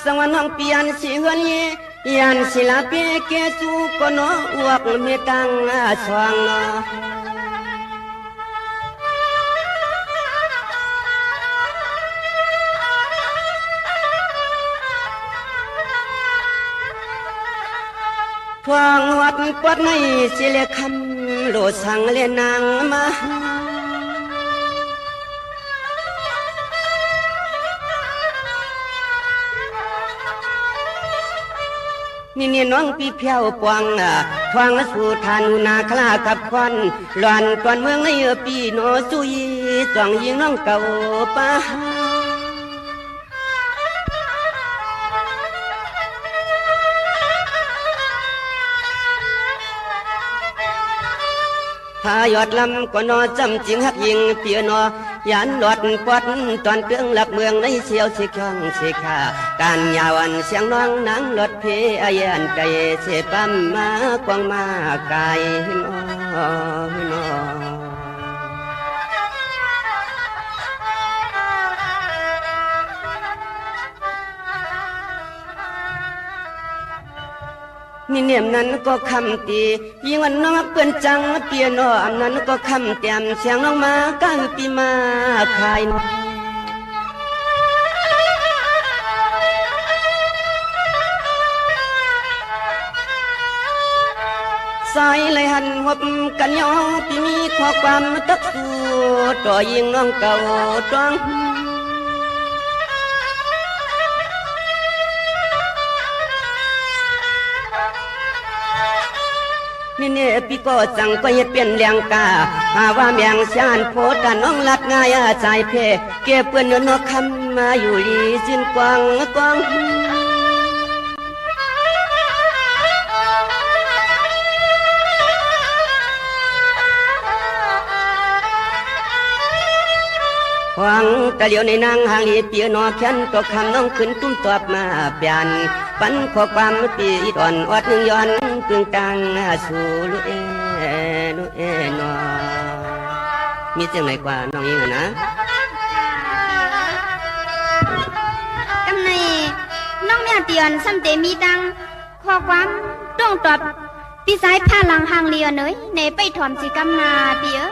สวรรค์เปลี่ยนสิเฮือนยันศิลาเปียเกจูก็นออวกเมตังสว่างนอพวงวัดปวดในสิเลคำโลสังเลนางมานี่เนี่ยน้องปีเพียวปวงทวงสู่ทานุนาคลากับควันหลอนตอนเมืองในปีโนสุยจ้องยิงน้องเก่าป้าพายอดลำก็นอจำจริงหักยิงเปียนอยันหลอดปอดตอนเครื่องหลักเมืองในเสียวสิคองสิขาการยาวันเสียงน้องนางรถเพอเยันไกเสปั๊มมากวางมาไกนอนอนี่เนียมนั้นก็คำตียิ่งวันน้องเปื่อนจังเปียโนอำนั้นก็คำเตียมเสียงน้องมาก้าวปีมาขายนสายเลยหันหบกันยองปีมีข้อความตักสู้ต่อยิ่งน้องเก่าจ้องนี่เนี่ยพี่ก็จังก็เฮ็ดเปลี่ยนเลี้ยงกาหาว่าแมงชานโพดน้องลัดง่ายใจเพเก็บเปื้อนนกคำมาอยู่ลีจินกวางกวางหวังตะเหลียวในนางหางลีเปียนอแค้นตกคำน้องขึ้นตุ้มตอบมาเปลี่ยนปันข้อความปีอ่อนอดหนึ่งย้อนกึ่งกลางสู่ลุเอนอมีเสียงไหนกว่าน้องยิงนะกำในน้องแม่เตียนซ้ำเตมีดังข้อความต้องตอบพี่สายผ้าหลังหางเลียเนยในไปถอมสิกำนาเปียน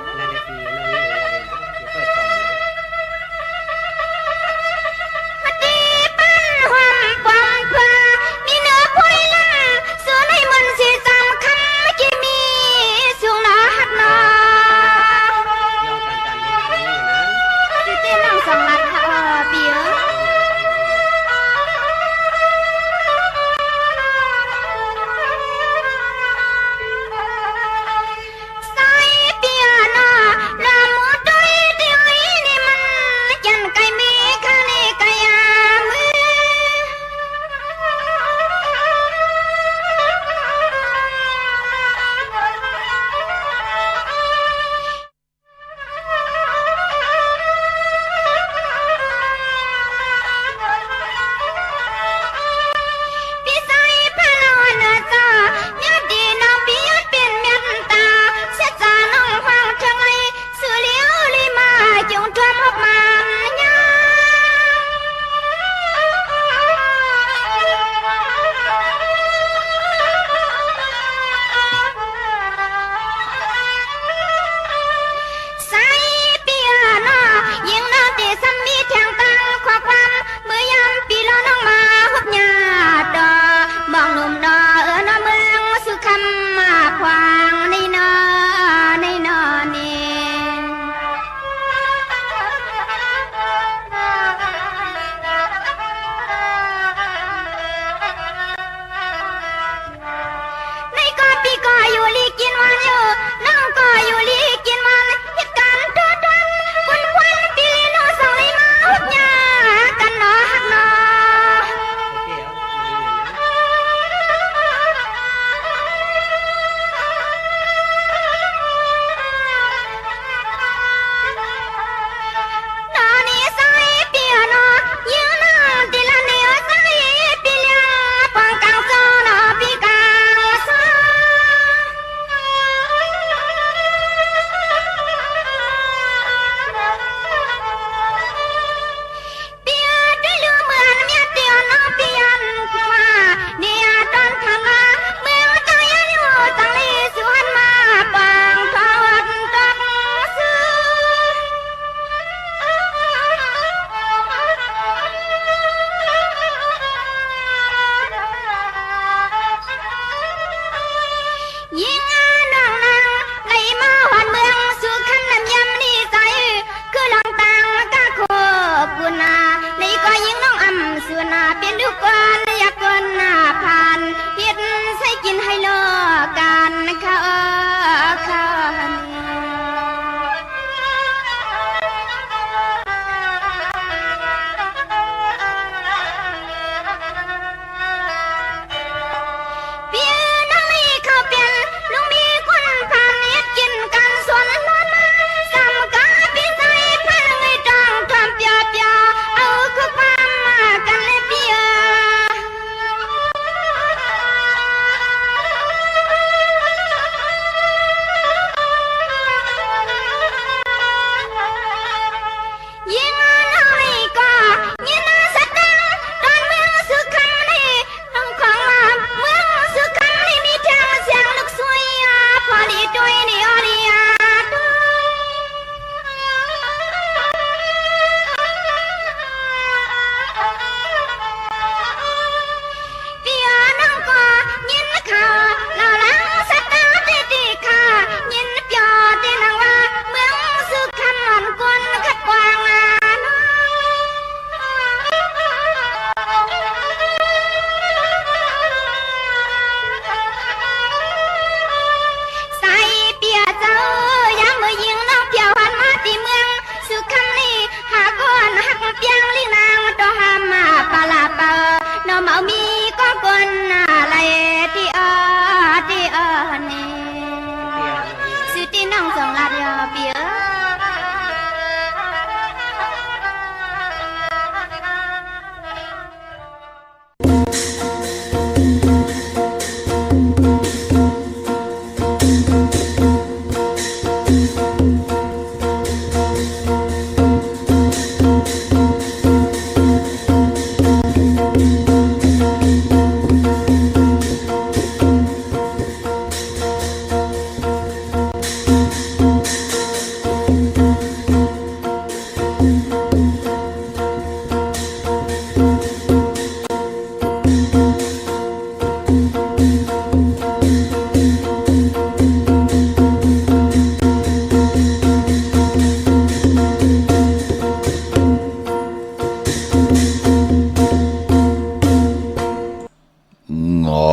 อ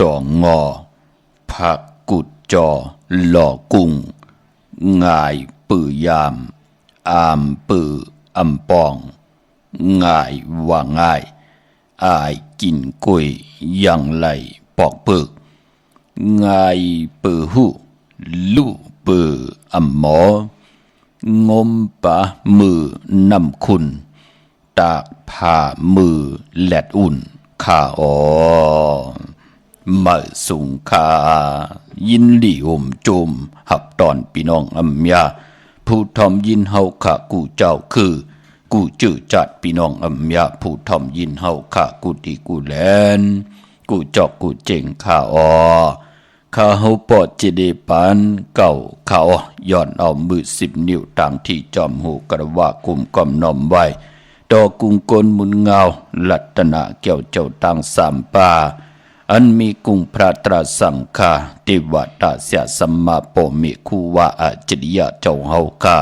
ตองงอผักกุดจอหล่อกุ้งง่ายปือยามอามปืออำปองง่ายว่าง่ายอายกินกุยยังไหลปอกปึกง่ายปือหูลู่ปืออำหมองมปะมือนำคุณตากผ้ามือแหลดอุ่นข้ามาสุงคายินดีอมจุมหับตอนพี่น้องอำยาผู้ทอมยินเฮาข้ากูเจ้าคือกูจื้อจัดพี่น้องอำยาผู้ทอมยินเฮาข้ากูดีกูแลนกูจอกกูเจ๋งข้าข้าเฮาปอดจิเดปันเก่าข้าย้อนเอามือ10 นิ้วต่างที่จอมหูกระว่ากุมก้อมน้อมไว้ดอกกุงกลมุนเงาลัตนาแก้วเจ้าตังสามป่าอันมีกุงพระตราสังฆาเทวตาเสียสัมมาโปมิคูวาอาจริยะเจ้าเฮาคา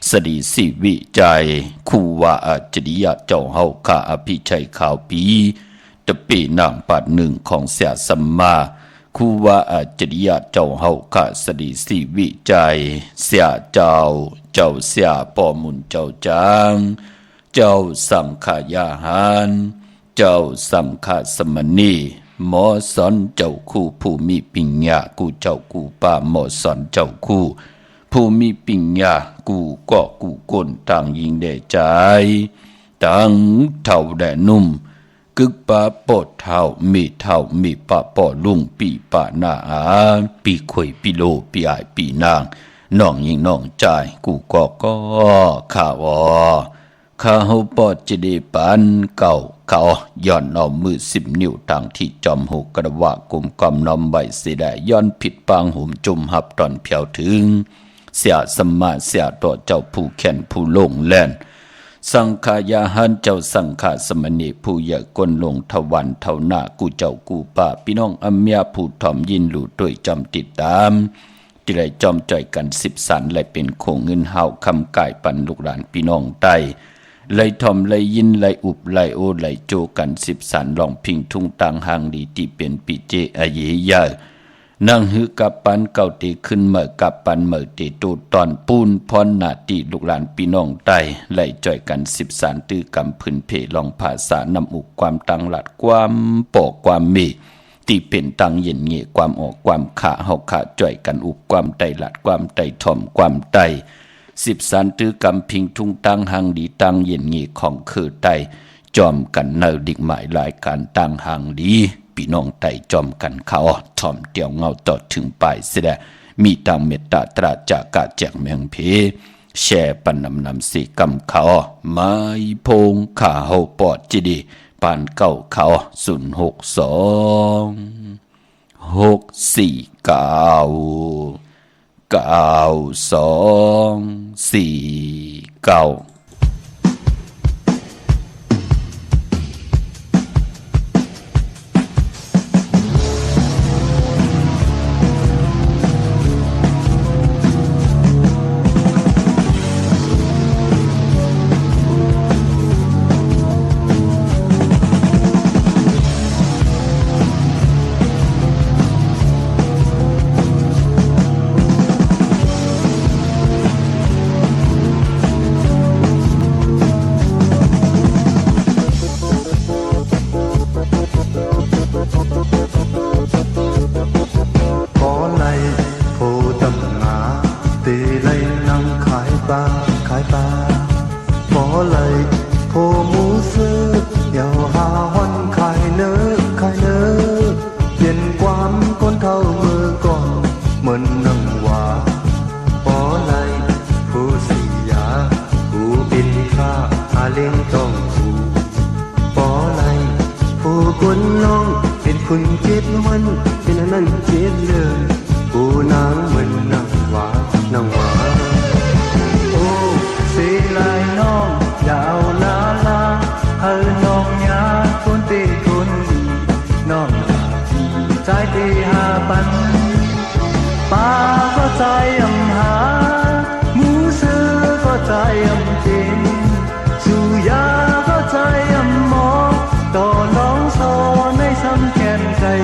สดีสิวิจัยคูวาอาจริยะเจ้าเฮาคาอภิชัยขาวปีตะปีนางปัดหนึ่งของเสียสัมมาคูวาอาจริยะเจ้าเฮาคาสดีสิวิจัยเสียเจ้าเสียปอมุนเจ้าจางเจ้าสังขายาหารเจ้าสังฆสมณีหมอสอนเจ้าคู่ผู้มีปิญญากูเจ้ากูป้าหมอสอนเจ้าคู่ผู้มีปิญญากูก็กูก้นต่างยิงได้ใจต่างเท่าแดนุ่มกึกปะปอดเท่ามีปะปอลุงปีปะหน้าปีข่อยปีโลปีอายปีนางน้องยิงน้องใจกูก็ข้าวข้าเฮาปอดจะได้ปานเก่าเขาย้อนเอามือ10 นิ้วต่างที่จอมหูกระว่ากุมกอมน้อมไว้เสียได้ย้อนผิดปางหุ่มจุ่มหับตอนเพียวถึงเสียสมมาเสียต่อเจ้าผู้แขนผู้ลงแล่นสังขายาหันเจ้าสังฆสมณีผู้ใหญ่กลลงทวันเท่าหน้ากูเจ้ากูป่าพี่น้องอำยาผู้ทอมยินหลู่ด้วยจำติดตามที่ได้จอมจ่อยกัน10 สันและเป็นโคงเงินเฮาคำกายปันลูกหลานพี่น้องใต้ไลทอมไลยินไลอุบไลโอไลโจกัน10 สันลองพิงทุ่งตังหางดีที่เป็นปีเจอาเยยานั่งหือกับปันเก่าตีขึ้นเมื่อกับปันเมื่อตีตูตอนปูนพรนาตีลูกหลานพี่น้องใต้ไลจ่อยกัน10 สันตื้อกำพื้นเพลองภาษานำอุกความตังหลัดความปอกความมีที่เป็นตังเย็นเงี่ยความออกความขาเฮาขาจ่อยกันอุบความไตหลัดความไตถ่อมความไต10 สันตื้อกำพิงทุ่งตังหางดีตังเย็นเงี่ยของคือไตจอมกันเนอดิ่งหมายรายการตังหางดีพี่น้องไต่จอมกันเขาถ่อมเดี่ยวเงาต่อถึงปลายเสียมีตังเมตตาตราจากาแจกเมืองเพแช่ปันนำสีกำเขาไม้พงขาเฮาปอดจีดีปานเก่าเขา06246499249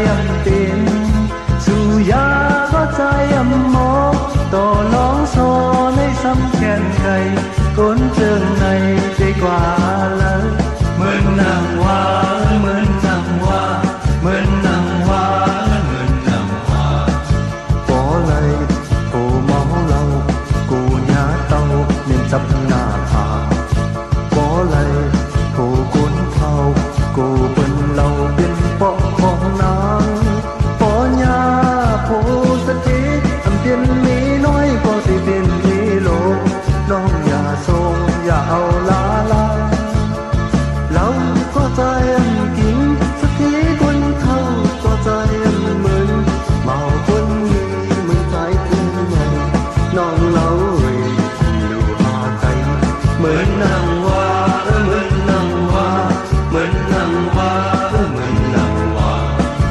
ยำเป็นสุยาก็ใจยำหมอกต่อลองโซในซ้ำแขนไก่ก้นเจิงในใจกว่าเลยเหมือนนางว่าเหมือนนางว่าเหมือนนางว่าเหมือนนางว่าปอเลยโกเมาเรากูหน้าเต้าเน้นจับหน้าผาปอเลยโกก้นเท้าโกเป็นเราเป็นปอกของนางปอญาโพสติอำเป็นมีน้อยก็สิเป็นมีโลน้องอย่าทรงอย่าเอาลาเราก็ใจกินสักทีคนเท่าก็ใจเหมือนเมาคนมีเหมือนใจถึงไงน้องเราอยู่หาไกลเหมือนนางว่าเหมือนนางว่าเหมือนนางว่าเหมือนนางว่า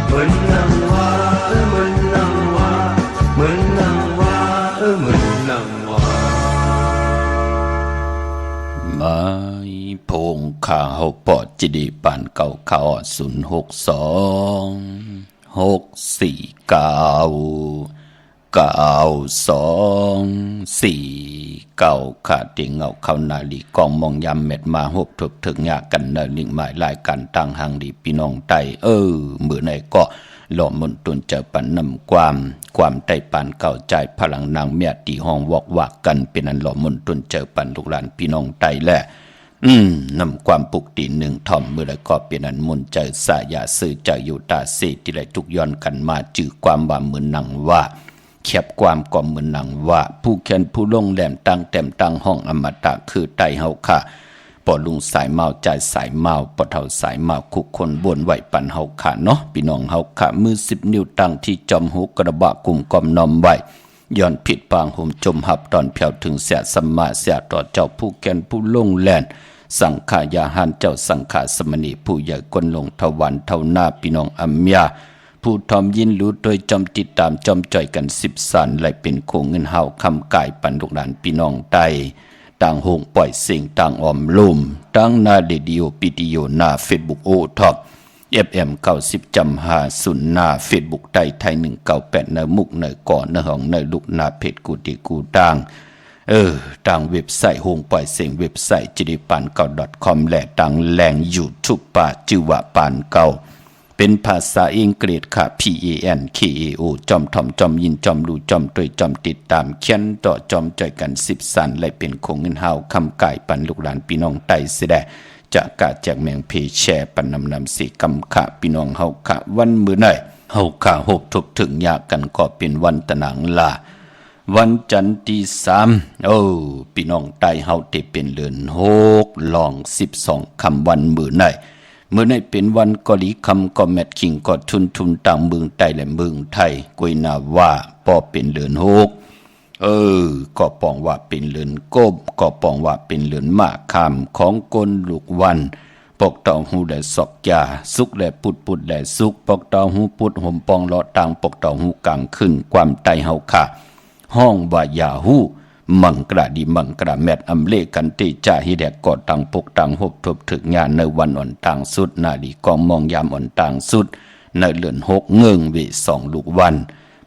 เหมือนนางว่าเหมือนนางว่าเหมือนนางว่าเหมือนนางว่าไม่พงข่าวปอดจิดีปานเก่าข่าว062-649-92-4ขาดเตียงเงาเข้านาลีกองมองยำเม็ดมาหบถบถึงยากันเนลิงหมายลายกันตั้งหางดีพี่น้องไตมือไหนก็หล่อมนตุนเจอปันนำความไต่ปานเก่าใจพลังนางเมียตีห้องวอกวักกันเป็นอันหล่อมนตุนเจอปันลูกหลานพี่น้องไตแหละนำความปุกตีหนึ่งถ่อมมือแล้วก็เป็นอันมุนเจอสายาซื้อเจออยู่ตาเสที่ไรทุกย้อนกันมาจื้อความว่ามือนังว่าเขียบความก่อมือนังว่าผู้เขียนผู้ลงแหลมตั้งเต็มตั้งห้องอมตะคือไตเฮาค่ะปอลุงสายเมาใจสายเมาปอเท่าสายเมาคุกคนบนไหวปันเฮาค่ะเนาะพี่น้องเฮาค่ะมือ10 นิ้วตั้งที่จอมหูกระบะกลุ่มกอมนอมไหวย้อนผิดปางห่มจมหับตอนเพียวถึงเสียสมมาเสียต่อเจ้าผู้แก่นผู้ลงแลนสังขายาหันเจ้าสังขาสมณีผู้ใหญ่กนลงทวันเท่าหน้าพี่น้องอัมยาผู้ทอมยินรู้โดยจอมติดตามจอมจ่อยกัน10 สันไหลเป็นโคงเงินเฮาคำกายปันลูกหลานพี่น้องไตต่างหงปล่อยเสียงต่างออมลุ่มตั้งหน้าเรดิโอปิดิโอหน้าเฟซบุ๊กโอท็อปFM 90.5หน้าเฟซบุ๊กไทย198ในมุกในก่อนในห้องในลูกหน้าเพจกูติกูต่างต่างเว็บไซต์หงปล่อยเสียงเว็บไซต์จิริปันเก่า .com และต่างแหล่ง YouTube ป่าชื่อว่าปานเก่าเป็นภาษาอังกฤษค่ะ PANKAO จอมถ่อมจอมยินจอมรู้จอมตวยจอมติดตามเขียนต่อจอมจ่อยกัน10 สันและเป็นคงเงินเฮาคำกายปันลูกหลานพี่น้องไตเสดจะกะแจกแมงเพแชร์ปันนำสีกำขะพี่น้องเฮาค่ะวันมื้อไหนเฮาค่ะหบทบถึงยากันก็เป็นวันตะหนังลาวันจันทร์ที่3พี่น้องไตเฮาได้เป็นเดือน6ลอง12คำวันมื้อไหนเป็นวันกอลีคำก็แมทคิงก็ทุนต่างเมืองไต้และเมืองไทยกุยนาว่าปอเป็นเดือน6ก็ปองว่าเป็นเดือนกบก็ปองว่าเป็นเดือนมะขามของกลลูกวันปอกตองหูและสอกยาสุกและปุดและสุกปอกตองหูปุดห่มปองเลาะต่างปอกตองหูกลางขึ้นความไตเฮาค่ะห้องว่ายาหูมังกระดีมังกระแมดอำเลกันติจ่าฮิแดกกอดตังปกตังหบทบถึกงานในวันอ่อนต่างสุดนาดีกองมองยามอ่อนต่างสุดในเลือน6เงิงเว2ลูกวัน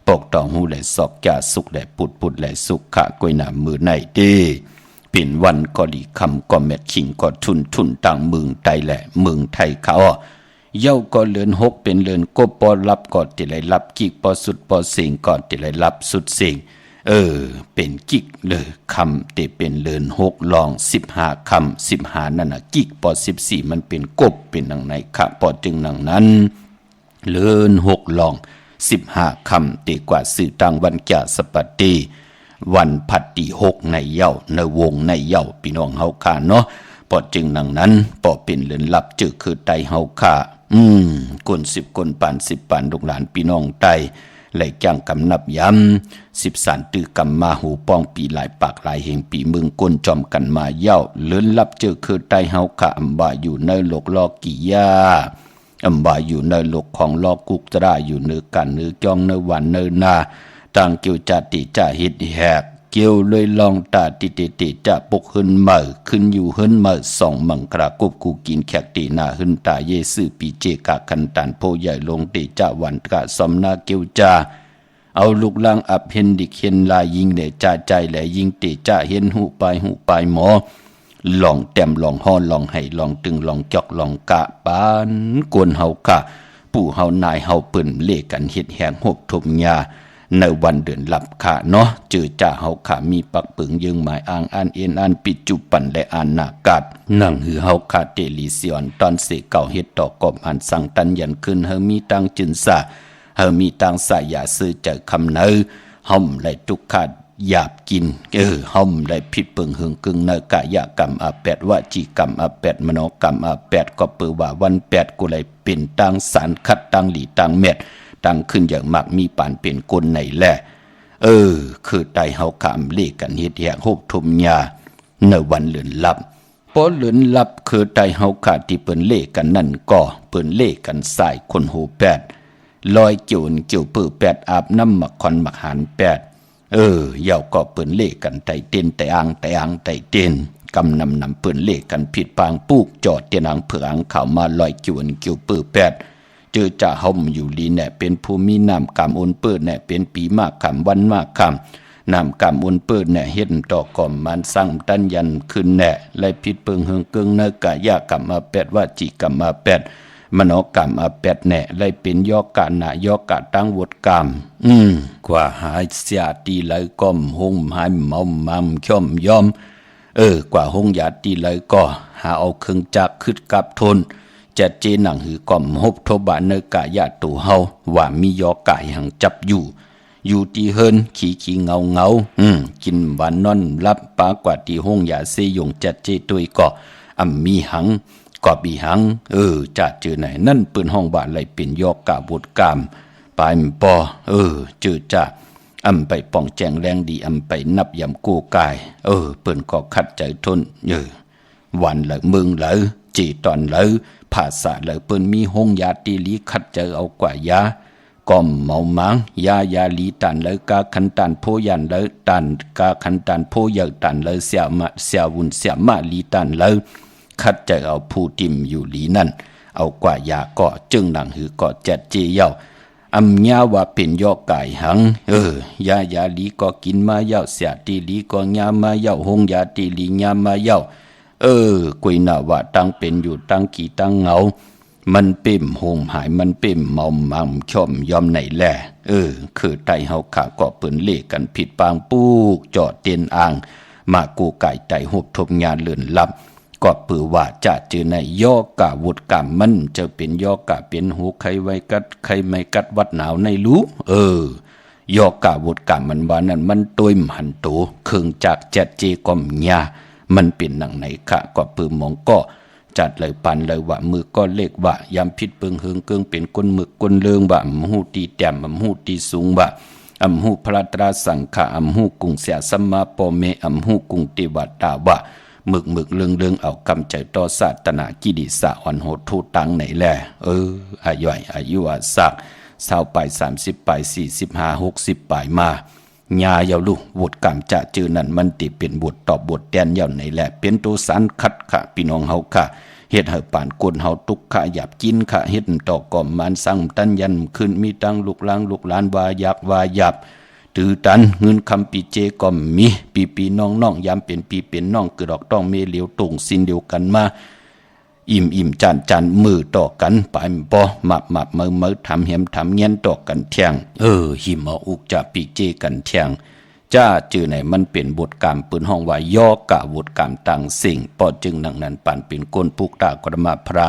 ปกตองหูและสอกยาสุกและปุดและสุกขะกวยหนามือในเดเป็นวันก็ดีคำก็แมดขิงก็ทุนต่างเมืองไทยและเมืองไทยเขาเย้าก็เลือน6เป็นเลือนกบปอรับก็ติไหลรับกิกปอสุดปอสิงก็ติไหลรับสุดสิงเป็นกิกเลยคำแต่เป็นเลิน6ลอง15คำ15นั่นน่ะกิกปอ14มันเป็นกบเป็นดังไหนค่ะปอจึงดังนั้นเลิน6ลอง15คำแต่กว่าสื่อต่างวันแก่สปัตติวันพัดตี6ในเย้าในวงในเย้าพี่น้องเฮาค่ะเนาะปอจึงดังนั้นปอเป็นเลินลับจือคือไตเฮาค่ะกน10กนปาน10ปานลูกหลานพี่น้องไตไหลจ้างกำนับย้ำ10 สันตือกำมาหูป้องปีหลายปากหลายเหงปีเมืองก้นจอมกันมาเย้าเลื่อนลับเจอคือไตเฮาขะอำบาอยู่ในโลกลอกิยาอำบาอยู่ในโลกของลอกุกตราอยู่เนื้อกันเนื้อจ้องเนื้อวันเนื้อนาต่างเกี่ยวจาติจ่าฮิตแหก เกี่ยวเลยลองตาติเตติจะปกขึ้นเมื่อขึ้นอยู่เฮินเมื่อสองมังกรากบกูกินแขกตีหน้าหึนตาเยซื่อปีเจกะคันตันโพใหญ่ลงเตจะวันกะสมนาเกียวจาเอาลูกลังอับเห็นดิเห็นลายยิงเดจ่าใจแหลยิงเตจะเห็นหูปายหมอลองแต้มลองฮ้อนลองให้ลองตึงลองจอกลองกะปานกวนเฮากะปู่เฮานายเฮาปืนเลกันเฮ็ดแหงหบทมยาในวันเดือนหลับขาเนาะเจอจ่าเฮาขามีปักปึงยึงหมายอ่างอ่านเอ็นอ่านปิดจุปันและอ่านนากาดนั่งหือเฮาขาเตลิเซียนตอนเสเก่าเฮ็ดดอกกอบอ่านสั่งตันยันขึ้นเฮามีตังจึนซาเฮามีตังสายาซื้อเจอคำเนอห่อมไหลทุกขาดหยาบกินห่อมไหลผิดเปิงหึงกึ่งเนกายกรรมอาแปดวจีกรรมอาแปดมโนกรรมอาแปดก็เปือว่าวันแปดกูไหลเป็นตังสารคัดตังหลีตังเม็ดตังขึ้นอย่างมากมีปานเป็นกลในแหละคือไตเฮาขามเลกันเฮ็ดแหกโฮบทุมยาในวันเลือนลับพอเลือนลับคือไตเฮาขาดที่เปิ้นเลกันนั่นก็เปิ้นเลกันสายคนหูแปดลอยเกี่ยวปื้อแปดอาบน้ำหมักคอนหมักหานแปดเหย่าก็เปิ้นเลกันไตเต้นไตอ่างไตเต้นกำนำเปิ้นเลกันผิดปางปูกจอดเตียนางเผืองเข้ามาลอยเกี่ยวปื้อแปดเจอจ่าห่มอยู่ลีแน่เป็นภูมิน้ำกำอุนเปิดแน่เป็นปีมากคำวันมากคำน้ำกำอุนเปิดแน่เห็นต่อก่อมมันสั่งตันยันขึ้นแน่ไล่ผิดเปิงเฮงเกิงเนกะยากรรมมาแปดว่าจีกรรมมาแปดมโนกรรมมาแปดแน่ไล่เป็นยอกะหนายอกะตั้งวดกรรมกว่าหายเสียตีไหลก้มหงหายเมามัมช่อมยอมกว่าหงยาตีไหลก็หาเอาเครื่องจักรขึ้นกับทนจะเจหนังหือก่อมฮบทบะเนกะยะตูเฮาว่ามียอกะหังจับอยู่ที่เฮินขี้เงากินหวานนอนรับปากว่าที่ห้องยาเซยงจัดเจตุยก็มีหังก็บีหังจะเจอไหนนั่นปืนห้องบ้านไหลเป็นยอกะบดกามปายมปอเจอจะไปป้องแจงแรงดีไปนับยำกูกายเปิ้นก็ขัดใจทนวันละมึงละจีตอนละภาษาเลยเปิ้นมีห้องยาตีลีขัดเจอเอากว่ายาก่อมเมามังยาลีตันเลยกาคันตันโพยันเลยตันกาคันตันโพเยตันเลยเสียวุนเสียมาลีตันเลยขัดเจอเอาผู้ติมอยู่ลีนั่นเอากว่ายาก็จึงหนังหือก็แจดเจียวญาว่าเป็นยอกายหังยาลีก็กินมาเย้าเสียตีลีก็ญามาเย้าห้องยาตีลีญามาเย้ากุยนาว่าตั้งเป็นอยู่ตั้งกี่ตั้งเงามันเปิ่มโหมหายมันเปิ่มเมามัมช่อมยอมไหนแหละคือไตเฮาขาก็เปิ้นเลกันผิดปางปูกจอดเตียนอ่างมากูไก่ไตหบทบงานเลื่อนลับก็ปือว่าจะเจอในยอกะวุดกรรมมันจะเป็นยอกะเป็นหูใครไว้กัดใครไม่กัดวัดหนาวในรู้ยอกะวุดกรรมมันว่านั้นมันตัวหันโตเครื่องจากแจดเจกอมญามันเป็นหนังไหนค่ะก็ปืมมองก็จัดเลยปันเลยว่ามือก็เล็กว่ายำพิษเปิงเฮิงเกิงเป็นก้นหมึกก้นเลืองว่าหูตีแต้มหูตีสูงว่าหูพระตราสังขะหูกุงเสียสัมมาปเมหูกุงติวัตตาว่าหมึกเลืองเอากำใจต่อศาสนากิดิสะอ่อนโหดทูตังไหนแลอายุอาสัก20 ไป30 ไป45 60 ไปมาญาเยาลูวดกรรมจะเจอนั่นมันติเป็นบทตอบบทแดนเยาไหนแหละเป็นตัวสารคัดขะพี่น้องเฮาค่ะเฮ็ดให้ป่านกวนเฮาทุกขะหยาบกินขะเฮ็ดต่อก่อมมันสั่งตันยันขึ้นมีตังลูกหลานว่ายักว่าหยับตือตันเงินคำปีเจก็มีปีน้องยามเป็นปีเป็นน้องคือดอกต้องเมเหลียวตุงสินเดียวกันมาอิ่มจานมือต่อกันไปปอมับมือทำเหี้ยมทำเงี้ยนต่อกันเที่ยงหิมอุกจะปีเจกันเที่ยงจ้าจื่อไหนมันเป็นบทกรรมปืนห้องว่ายอกะบทกรรมต่างสิ่งปอจึงนังนั้นปั่นเป็นก้นปุกตากรมาพรา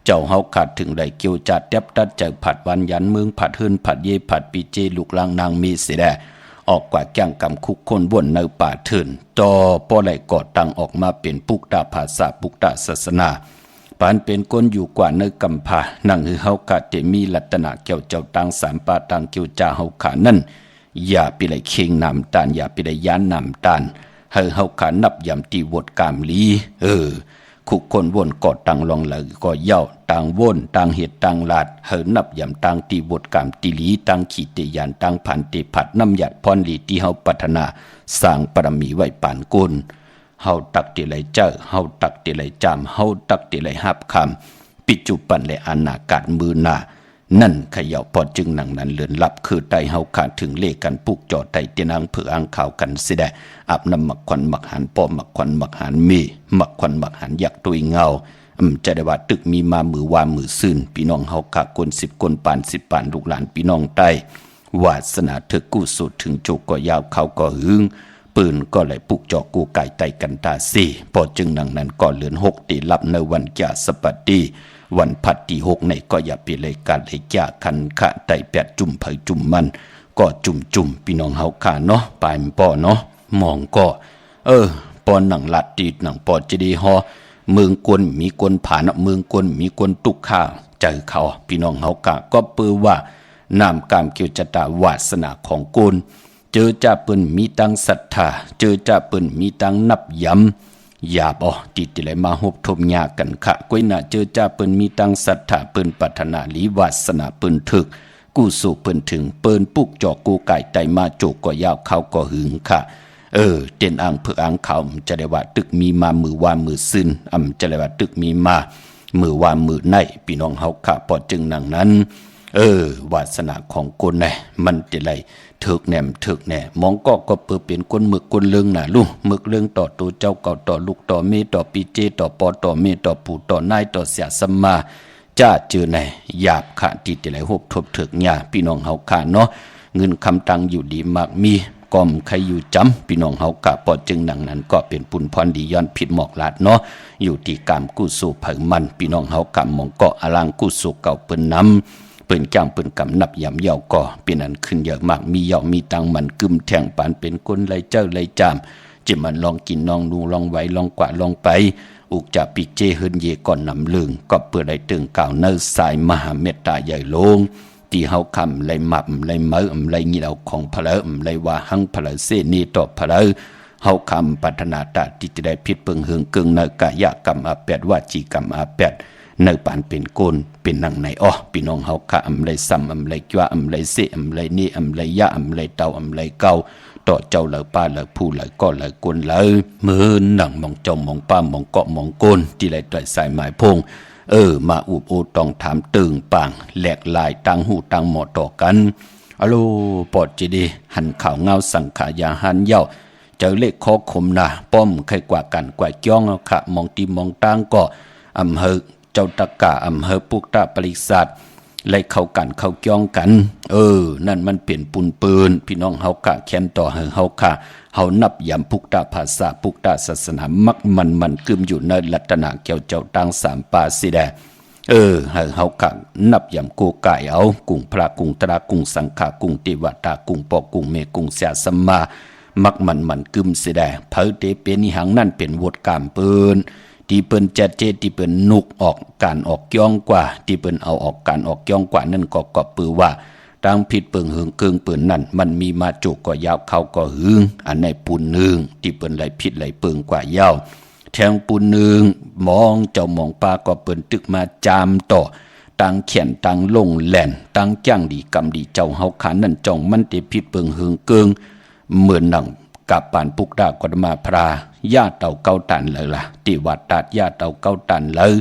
เจ้าเฮาขาดถึงได้เกี่ยวจัดเต็บตัดจากผัดวันยันเมืองผัดเฮินผัดเยผัดปีเจลูกลางนางมีเสียแดออกกว่าแก้งกำคุกคนบ่นในป่าเถินต่อป้อไหลกอดตังออกมาเป็นปุกตาภาษาปุกตาศาสนาปานเป็นก้นอยู่กว่าเนื้อกำพานั่งหือเฮากะเตมีลัตนะเกี่ยวเจ้าตังสามปาตังเกี่ยวจ่าเฮาขานั่นอย่าไปไหลเคียงนำตานอย่าไปไหลย้านนำตานเฮาขานับยำตีวดกามลี ขุคนวนกอดตังลองเลยก็เย่าต่างวนต่างเหตุต่างลาดเหินนับยำต่างตีบทกรรมตีหลีต่างขีเตยานต่างผ่านเตผัดน้ำหยัดพรลีที่เฮาพัฒนาสร้างปรมีไว้ปานกุลเฮาตักติไหลเจ้าเฮาตักติไหลจามเฮาตักติไหลหับคำปิจุปันและอนาคตมือหน้านั่นขย่าพอจึงหนังนั้นเลือนลับคือไตเฮาขาดถึงเลกันปุกจอดไตเตียนังเผืออังข่าวกันสิแดอาบน้ำหมักควันหมักหันปอหมักควันหมักหันมีหมักควันหมักหันยักตุยเงาจะได้ว่าตึกมีมามือวามือซื่นพี่น้องเฮาขาคน10คนปาน10ปานลูกหลานพี่น้องใต้วาสนาเถกู้สุดถึงโจกก็ยาวเขาก็หึงปืนก็ไหลปุกจอกูไก่ไตกันตาซีพอจึงหนังนั้นก็เลือน6ตีลับในวันแก่สปัตตีวันพัดที่6ในก็อย่าไปเลยการให้จ่าคันขะไตแปดจุ่มเผยจุ่มมันก็จุ่มพี่น้องเฮาขาเนาะปลายมันป้อเนาะมองก็ปอนหนังลัดตีหนังปอจะดีฮอเมืองกวนมีกวนผานะเมืองกวนมีกวนตุกข้าใจเขาพี่น้องเฮากะก็เปื้อว่านามกามเกี่ยวจตาวาสนาของกวนเจอจ่าเปิ้นมีตังศรัทธาเจอจ่าเปิ้นมีตังนับย้ำอย่าบ่ติดไหลมาฮบทมยากันขะก้อยน่ะเจอจ่าเปิ้นมีตังศรัทธาเปิ้นปรารถนาลีวาสนาเปิ้นถึกกู้สู่เปิ้นถึงเปิ้นปุกจอกกูไก่ไตมาโจกก็ยาวเขาก็หึงค่ะเต้นอ่างเพื่ออ่างเขาจะได้ว่าตึกมีมามือวามือซึนจะได้ว่าตึกมีมามือวามือในพี่น้องเฮาค่ะพอจึงหนังนั้นวาสนาของคนแน่มันจะไรถึกแหน่มองก็เปิดเป็นคนหมึกคนเลืองน่ะลูกหมึกเลืองต่อตัวเจ้าเก่าต่อลูกต่อเมต่อปีเจต่อปอต่อเมต่อปู่ต่อนายต่อเสียสมมาจ้าเจอในหยาบขาดที่จะไรหบทบถึกหญ้าพี่น้องเฮาค่ะเนาะเงินคำตังอยู่ดีมากมีกอมใครอยู่จำพี่น้องเฮากะปอจึงหนังนั้นก็เป็นปุนพรดีย้อนผิดหมอกลาดเนาะอยู่ที่กามกู้สู่เผยมันพี่น้องเฮากะมองก็อลังกู้สู่เก่าเปิ้นน้ำเปิ้นจ้างเปิ้นกำนับยำเยาก็เป็นอันขึ้นเยอะมากมีเยามีตังมันกึมแทงปานเป็นคนไรเจ้าไรจามจิมันลองกินลองดูลองไหวลองกว่าลองไปอุกจะปิกเจเฮินเยก่อนนำลึงก็เปิดได้ตึงก่าวเนื้อสายมหาเมตตาใหญ่ลงที่เฮาคำไลหมับไลเมื่อไลงีเอาของพลไลว่าหังพลเสนีต่อพลเฮาคำปัฒนาตาที่จะได้พิษเปิงเฮืองเกิงในกายกรรมอาแปดว่าจีกรรมอาแปดในปานเป็นโกนเป็นนังในพี่น้องเฮาคำไลซ้ำไลจ้าไลเสไลนี่ไลยะไลเตาไลเก่าต่อเจ้าเลยป้าเลยผู้เลยก็เลยกนเลยมือหนังมองจอมมองป้ามองเกาะมองโกนที่ไรต่อยสายหมายพงมาอุบโอต้องถามตึงป่างแหลกลายตังหูตังหมอต่อกันอโลปอดจีดีหันข่าวเงาสังขายาหันเย้าเจอเลขข้อคมนะป้อมใครกว่ากันกว่าจ้องเอาค่ะมองตีมองตังก็อำเภอเจ้าตะกะอำเภอปุกตะปริศาสไล่เข้ากันเข้าจ้องกันนั่นมันเปลี่ยนปุนปืนพี่น้องเฮากะแค้นต่อเฮาค่ะเฮานับยำปุกตะภาษาปุกตะศาสนามักมันกึมอยู่ในลัตนาเกี่ยวเจ้าตัง3ปาสิแดเฮากะนับยำกูไก่เอากุ้งพระกุ้งตรากุ้งสังขากุ้งเทวตากุ้งปอกุ้งเมกุ้งเสียสัมมามักมันกึมสิแดเผอเตเป็นหังนั่นเป็นวดกามปืนที่เปิ้นจัดเจที่เปิ้นนุกออกการออกย่องกว่าที่เปิ้นเอาออกการออกย่องกว่านั่นก็ปือว่าดังผิดเปิงหึงเกิงเปิ้นนั่นมันมีมาจุกก็ยาวเขาก็หึงอันในปูนนึงที่เปิ้นไหลผิดไหลเปิงกว่ายาวแทงปูนนึงมองเจ้ามองปลาก็เปิ้นตึกมาจามต่อตังเขียนตังลงแหล่นตังจ้างดีกำดีเจ้าเฮาขานั่นจ้องมันที่ผิดเปิงหึงเกิงเหมือนหนังกับปานปุกดากฎมาพราญาเต่าเก้าตันเลยล่ะติวัดตัดญาเต่าเก้าตันเลย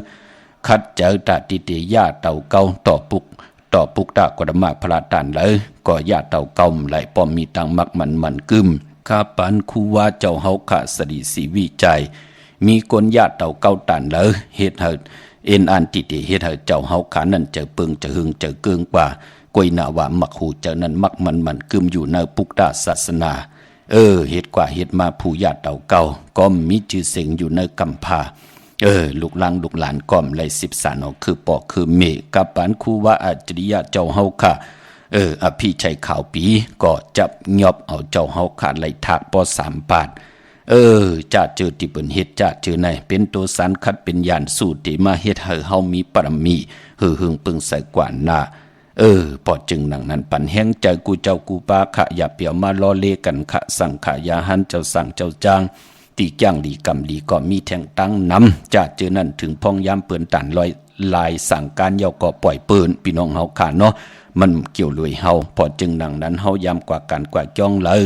คัดเจอตัดติญาเต่าเก้าต่อปุกดากฎมาพราตันเลยก็ญาเต่าเก้าไหลป้อมมีตังมักมันกึมข้าปานคูว่าเจ้าเฮาขะสดีสีวิจัยมีคนญาเต่าเก้าตันเลยเฮ็ดเหิดเอ็นอันติเฮ็ดเหิดเจ้าเฮาขานั่นเจอเปิงเจอหึงเจอเกิงกว่ากวยนาว่ามักหูเจอนั้นมักมันกึมอยู่ในปุกดาศาสนาเฮ็ดกว่าเฮ็ดมาผู้ญาติเต่าเก่าก็มีชื่อเสียงอยู่ในกำพาลูกหลานก้อมเลย10สานเอาคือปอคือเมกับปานคูว่าอัจฉริยะเจ้าเฮาค่ะอภิชัยข่าวปีก็จับยอบเอาเจ้าเฮาขาดไหลถากปอ3 บาทจะเจอที่เปิ้นเฮ็ดจะเจอในเป็นตัวสารคัดเป็นยานสูตรที่มาเฮ็ดให้เฮามีปรมีหึงปึงใส่กว่าหน้าพอจึงหนังนั้นปันแห้งใจกูเจ้ากูปาขะอย่าเปียวมาล้อเล่กันขะสั่งขายาหันเจ้าสั่งเจ้าจ้าง ตีจ้างดีกำดีก็มีแทงตั้งนำจะเจอนั่นถึงพองยามเปิ้นตันลอยลายสั่งการเยาก็ปล่อยปืนพี่น้องเฮาค่ะเนาะมันเกี่ยวลวยเฮาพอจึงดังนั้นเฮายามกว่าการกว่าจ้องเลย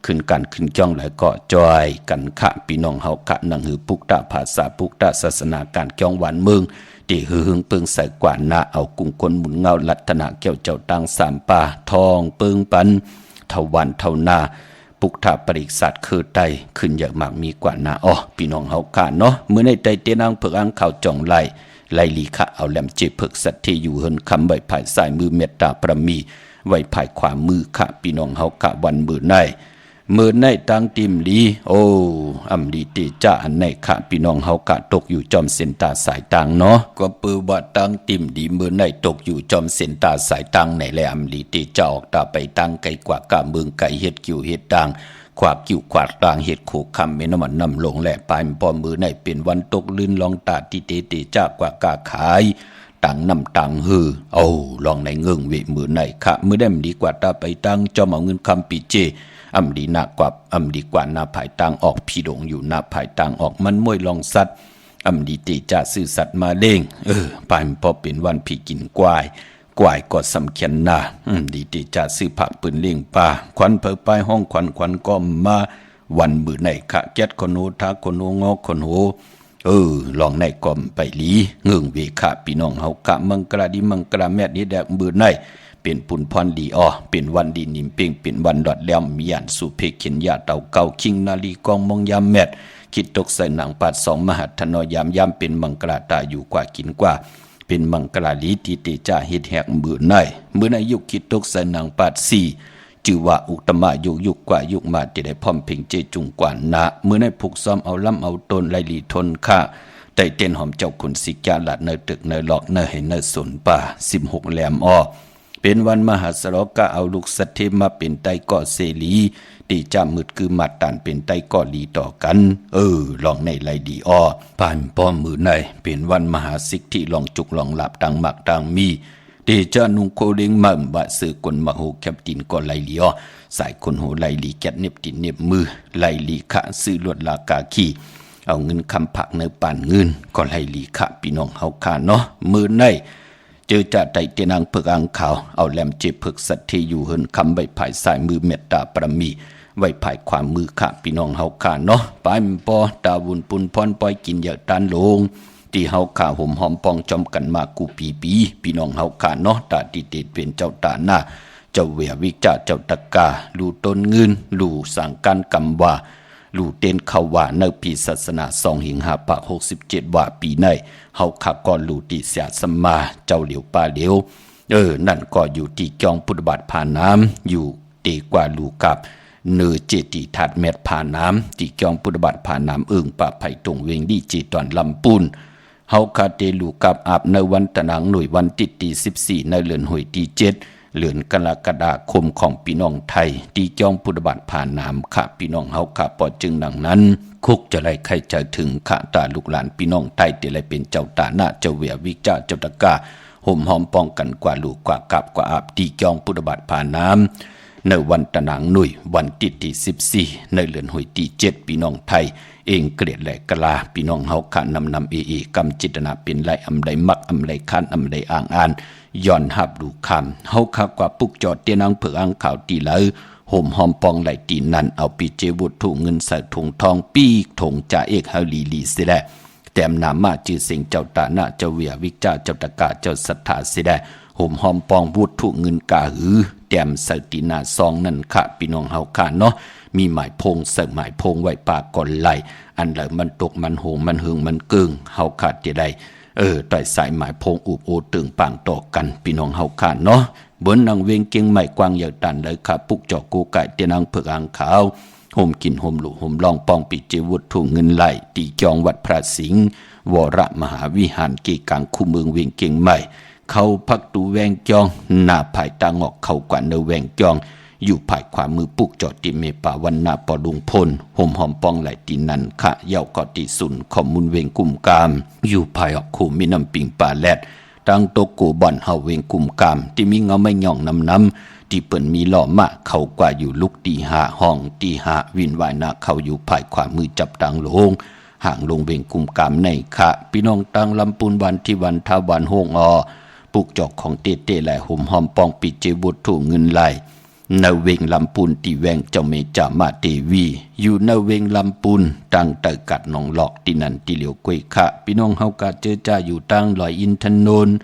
ขึ้นการขึ้นจ้องแล้วก็จอยกันค่ะพี่น้องเฮาค่ะนังหือปุกตะภาษาปุกตะศาสนาการจ้องหวานเมืองที่หือหึงเปิงใส่กว่านาเอากุ้งคนหมุนเงาลัตนาเกี่ยวเจ้าตังสามป่าทองเปิงปันเทวันเทานาปุกถาปริสัตคือไตขึ้นอย่างมากมีกว่านาอ๋อพี่น้องเฮาค่ะเนาะเมื่อในใจเตนังเพิกอังข่าวจ่องไล่ลีขะเอาแหลมเจ็บเพิกสัตที่อยู่เฮินคำใบภายสายมือเมตตาประมีไว้ภายขวามือขะพี่น้องเฮาค่ะวันมือในตังติมลีโอ้อำลีติจ้าอันในขะพี่น้องเฮากะตกอยู่จอมเส้นตาสายตังเนาะก็ปือว่าตังติมดีมือในตกอยู่จอมเส้นตาสายตังในแลอำลีติจ้าออกตาไปตังไกลกว่ากะเมืองไกลเฮ็ดกิ่วเฮ็ดตังขวากกิ่วขวาดต่างเฮ็ดโขคำเมนมันนำลงแหล่ปลายปอมือในเป็นวันตกลื่นลองตาติเตติจ้ากว่ากะขายตังนำตังฮือโอ้ลองในเงิงเวมือในขะมือได้ดีกว่าตาไปตังจอมเอาเงินคำปีเจอำดีหนักกว่าอำดีกว่าหน้าภายต่างออกพี่ดงอยู่หน้าภายต่างออกมันมวยลองสัตว์อำดีตีจะซื้อสัตว์มาเล่งปานพอเป็นวันพี่กินกวายก็สำคัญนะดีตีจะซื้อผักปืนเลี้ยงปลาควันเผอไปห้องควันก็มาวันมือในขะแก๊ดคนโหทักคนโหงอกคนโหลองในกอมไปลีเงื่งเวขะพี่น้องเฮากะมังกระดิมังกระแมดนี้แดกมือในเป็นปุ่นพรดีเป็นวันดีนิมเป่งเป็นวันดอดแหลมมียันสุเพเขียนยาเต่าเก่าคิงนาลีกองมองยามแมดคิดตกใส่หนังปัดสองมหัตถนอยามเป็นมังกราตาอยู่กว่ากินกว่าเป็นมังกราลีติติจ่าเฮ็ดแหกมือในยุคคิดตกใส่หนังปัดสี่จือว่าอุตมะยุคกว่ายุคมาที่ได้พร้อมเพ่งเจจุงกว่านะมือในผูกซ้อมเอาล้ำเอาตนไลลีทนค่าไต่เต้นหอมเจ้าขุนสิกาหลัดในตึกในหลอกในให้ในสนป่า16แหลมเป็นวันมหาสรกะเอาลูกสัตเทมาเป็นไตก่อเสลีตีจามืดคือมัดตันเป็นไตก่อลีต่อกันลองในไลดีผ่านป้อมมือในเป็นวันมหาสิกที่ลองจุกลองหลับตังหมักตังมีตีจานุงโคเด้งมั่มบะสือกลมโหแคปตินก่อไลลีสายคนโหไลลีแกะเน็บตินเน็บมือไลลีขะซื้อลวดลากาขี้เอาเงินคำผักในป่านเงินก่อไลลีขะพี่น้องเฮาค่ะเนาะมือในเจอจะไต่เตนังเพิกอังขาวเอาแหลมเจ็บเพิกสัตที่อยู่เฮินคำใบภายสายมือเมตตาประมีไว้ภายความมือค่ะพี่น้องเฮาค่ะเนาะปายปอตาวุนปุนพรปอยกินเยอะตันลงที่เฮาค่ะห่มหอมปองจอมกันมากูปีพี่น้องเฮาค่ะเนาะตาติเตเป็นเจ้าตาหน้าเจ้าเวียวิจาเจ้าตะกาลู่ต้นเงินลู่สั่งการกำว่าลู่เต้นเขาว่าในปีศาสนา2 หิงหาปาก67ว่าปีในเฮาขะก่อนลู่ติเสียสมาเจ้าเหลียวป่าเหลียวนั่นก็อยู่ที่จองพุทธบาทผ่านน้ำอยู่ตีกว่าลู่กับเนเจติทัดเม็ดผ่านน้ำที่จองพุทธบาทผ่านน้ำป่าไผ่ตรงเวงดีจีตอนลำปูนเฮาคาเตลู่กับอาบในวันตะนังหน่วยวันติดตี14ในเดือนหวยที่7เดือนกรกฎาคมของพี่น้องไทยตีจองพุทธบาทผ่านน้ำค่ะพี่น้องเฮาค่ะปอจึงดังนั้นคุกจะไล่ใครจะถึงค่ะตาลูกหลานพี่น้องไทยที่ไล่เป็นเจ้าตาหน้าเจ้าเวียวิจาเจ้าตะกาห่มหอมป้องกันกว่าลูกกว่ากับกว่าอาบตีจองพุทธบาทผ่านน้ำในวันตะนังหน่วยวันติดที่14ในเดือนหวยที่7พี่น้องไทยเองเกลียดแหลกกลาพี่น้องเฮาค่ะนำกำจิตนาเป็นไรอำไดมักอำไดคันอำไดอ่างอ่านย้อนหับดูคำเฮาคักกว่าปุกจอดเตียนังเผือกอังข่าวตีเลยห่มหอมปองไหลตีนันเอาปีเจวุฒถุเงินใส่ถุงทองปีกถงจ่าเอกเฮาลีเสียแหละแต้มนามาจือเสียงเจ้าตาหน้าเจ้าเวียวิจาเจ้าตะกาเจ้าศรัทธาเสียแหละห่มหอมปองวุฒถุเงินกาหือแต้มใส่ตีนาซองนั่นค่ะพี่น้องเฮาค่ะเนาะมีหมายพงเสหมายพงไว้ปากก่อนไหลอันไหลมันตกมันโหงมันหึงมันเกิงเฮาขาดที่ใดต่อยสายหมายพงอุบโอตึงปังต่อกันพี่น้องเฮาขาดเนาะบนนางเวงเก่งใหม่กวางใหญ่ตันเลยค่ะปุกจอกกูไก่เตียนังเผือกอังขาวห่มกินห่มหลุห่มลองปองปิเจวุฒถุเงินไหลตีจองวัดพระสิงห์วรมหาวิหารเกกังคู่เมืองเวงเก่งใหม่เขาพักตูแวงจองหน้าภายตางอกเขากว่าเนแวงจองอยู่ภายขวามือปุกจอดติเมป่าวันนาปอดุงพลห่มหอมปองไหลตีนันขะเย้ากอติสุนขอมุนเวงกุ่มกามอยู่ภายออกคู่มีน้ำปิงป่าแลด ตั้งโตโกบ่อนเฮาเวงกุมกามที่มีเงาไม่ย่องน้ำที่เปิ้นมีหล่อมะเขากว่าอยู่ลุกตีหาห้องตีหาวินวายนาเขาอยู่ภายขวามือจับตังลงห่างลงเวงกุมกามในคะพี่น้องตังลำปูนวันที่วันทาวันโฮงปุกจอกของเตเตและห่มหอมปองปิเจบุตรถูเงินไหลนาเวงลำปูนตีแวงเจ้าเมจามาเตวีอยู่นาเวงลำปูนตั้งแต่กัดหนองหลอกที่นันที่เหลียวกวยคะพี่น้องเฮากาเจอจ้าอยู่ตั้งลอยอินทนนท์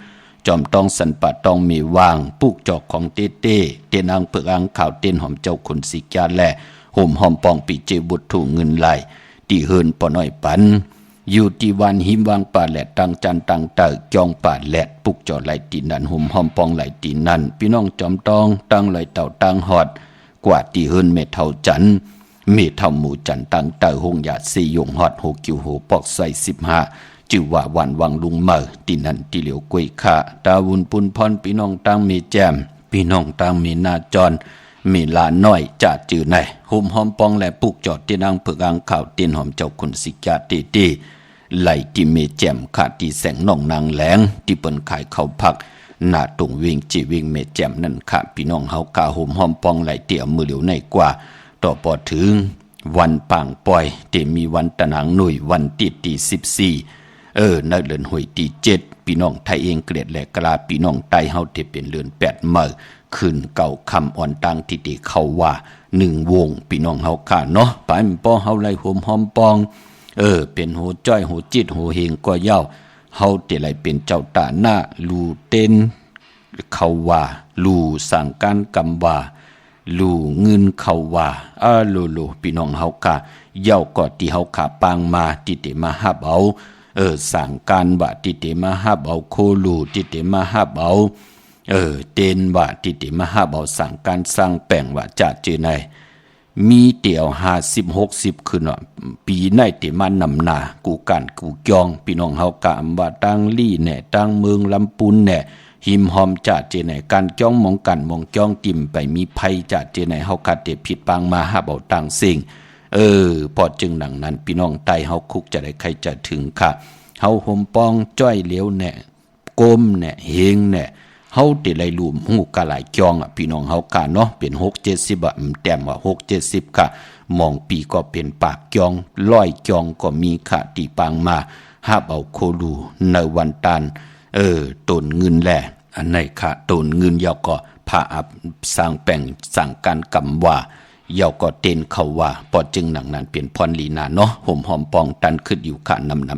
จอมตองสันปะตองเมวางปุกจอกของเตเตนางเปิกอังข่าวเต้นหอมเจ้าคนสิกาและห่มหอมปองปิเจบุตรถูเงินไหลตีเฮินปอน้อยปันอยู่ที่วันหิมวางป่าแหลดตังจันตังเตอจองป่าแหลดปุกจอไหลตีนันห่มหอมปองไหลตีนันพี่น้องจอมตองตังไหลเต่าตังหอดกว่าตีเฮินเมเท่าจันเมเท่าหมูจันตังเตอหงยาสียงหอดโหกิวโหปอกใส่15จือว่าวันวังลุงเมอตีนันตีเหลียวกวยขาตาวุนปุนพรพี่น้องตังเมแจมพี่น้องตังเมนาจรมีลาน้อยจะจือในห่มหอมปองและปุกจอดตีนางเผือกอังข่าวตีนหอมเจ้าคนสิกาเตเตไหลที่เมแจมขาดที่แสงน่องนางแหลงที่เปิ้นขายข้าวผักหน้าตรงวิ่งจีวิ่งเมแจมนั่นค่ะพี่น้องเฮากาห่มหอมปองไหลเตี่ยมือเหลียวในกว่าต่อปอถึงวันปางปล่อยเตมีวันตะหนังหน่วยวันที่14นักเลือนหวยที่7พี่น้องไทยเองเกลียดและกลาพี่น้องไตเฮาที่เป็นเลือน8มื้อคืนเก่าคำอ่อนตังที่ได้เข้าว่า1วงพี่น้องเฮาค่ะเนาะไปมป้อเฮาไหลห่มหอมปองเป็นโหจ้อยโหจิตโหเฮงก็เย้าเฮาเตไหลเป็นเจ้าตาหน้าลูเต้นเขาว่าลูสั่งการกำว่าลูเงินเขาว่าโลพี่น้องเฮากะเย้าก็ที่เฮาขาปางมาที่เตมาฮับเอาสั่งการว่าที่เตมาฮับเอาโคลูที่เตมาฮับเอาเต้นว่าที่เตมาฮับเอาสั่งการสร้างแป้งว่าจะเจอในมีเตี่ยว50-60ขึ้นปีในเตมันนำหน้ากูกันกูจองพี่น้องเฮากะว่าตั้งลี่แหน่ตั้งเมืองลำปูนแหน่หิมหอมจะเจไหนการจ้องมองกันมองจ้องติ่มไปมีภัยจะเจไหนเฮากัดเตผิดปางมาหาเบาต่างสิ่งพอจึงดังนั้นพี่น้องไตเฮาคุกจะได้ใครจะถึงค่ะเฮาห่มปองจ้อยเหลียวแหน่ก้มแหน่เฮงแหน่เฮาเตไลลุมหูกะหลายจองพี่น้องเฮากะเนาะเป็น6-70แต้มว่า6-70ค่ะมองปีก็เป็นปากจองร้อยจองก็มีค่ะตีปางมาหาเอาโคลูในวันตานต้นเงินแหละอันไหนค่ะต้นเงินยาวก็พาอับสร้างแป้งสั่งการกำว่าเยาก็เต้นเขาว่าปอจึงหนังนั้นเป็นพรลีนาเนาะห่มหอมปองตันขึ้นอยู่ค่ะนำ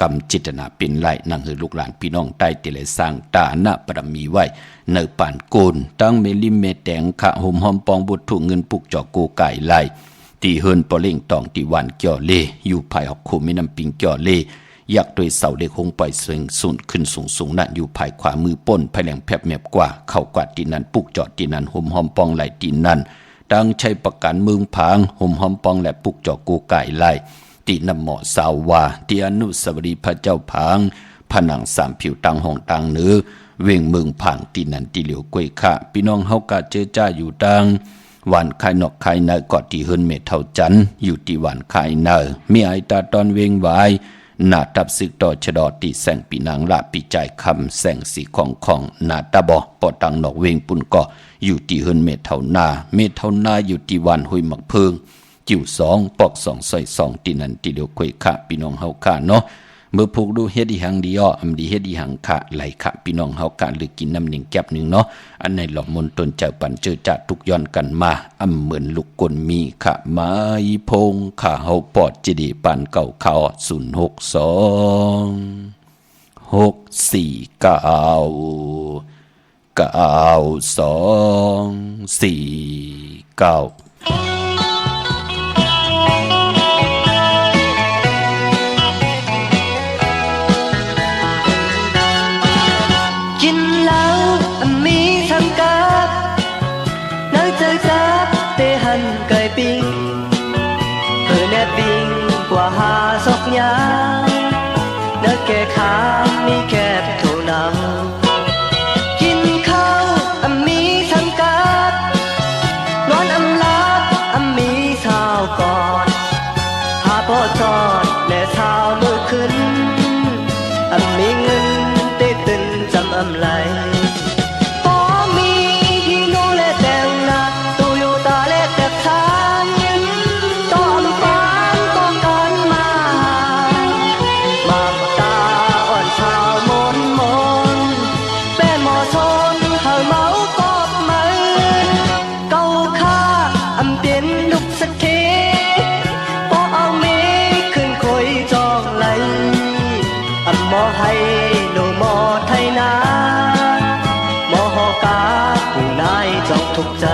กำจิตนาเป็นไหลนังเฮลูกหลานพี่น้องใต้เตเลยสร้างตาหน้าประมีไว้เนป่านโกนตั้งเมลิเมแตงค่ะห่มหอมปองบุตรถูกเงินปุกจอกโกไก่ไหลตีเฮินปอเล่งตองตีวันเกี่ยวเลอยู่ภายหอกคูมิน้ำปิงเกี่ยวเลอยากโดยเสาเล็กคงปล่อยเสียงสูนขึ้นสูงนั่นอยู่ภายขวามือป้นภายแหลงแผบแมบกว่าเข้ากวาดตีนันปุกจอดตีนันห่มหอมปองไหลตีนันดังใช้ประกันเมืองผางห่มหอมปองและปุกจอกกูไก่ไล่ตีนำหมอสาววาตีอนุสาวรีย์พระเจ้าผางผนังสามผิวตังห้องตังเนื้อเวงเมืองผางตีนันตีเหลียวกวยค่ะพี่น้องเฮากะเจอจ้าอยู่ดังวันคายนอกคายเนยกอดที่เฮินเมเท่าจันอยู่ที่วันคายเนยมีไอตาตอนเวงวายนาตับซึกต่อชะดอตีแสงปีนางละปีใจคำแสงสีของนาตาบอปอตังนอกเวงปุ่นก่ออยู่ที่เฮินเมเท่านาอยู่ที่วันหุยหมักเพิงจิ้ว2ปอก2ใส่2ตีนันตีเดียวคุยค่ะพี่น้องเฮาค่ะเนาะเมื่อผูกดูเฮ็ดอีหังดีอ้ออำดีเฮ็ดอีหังค่ะไหลค่ะพี่น้องเฮาค่ะหรือกินน้ำหนึ่งแก็บหนึ่งเนาะอันในหลอมมนตนเจ้าปันเจอจัดทุกย้อนกันมาเหมือนลูกกลมีค่ะไม้พงค่ะเฮาปอดจิดีปันเก่าข่าว062 649 249กว่าหาศกยาเนื้อแก่ขามีแคบเท่านั้นกินข้าวมีสังกัดนอนลามีสาวก่อนหาพ่อจอดและสาวมือขึ้นมีเงินเตตึน อำไหลพอมีที่โนและแต่งนาตูอยู่ตาและแต่ทานต้อมฟางก็กันมาตาอ่อนชาวมนมนแป้หมอชนเฮาเมากอบมันเก่าค่าอำเป็นลูกสะเทพอเอาเมขึ้นคอยจองไหลอำหมอให้โลหมอไทยนาหมอหอกาผู้นายจอกทุกใจ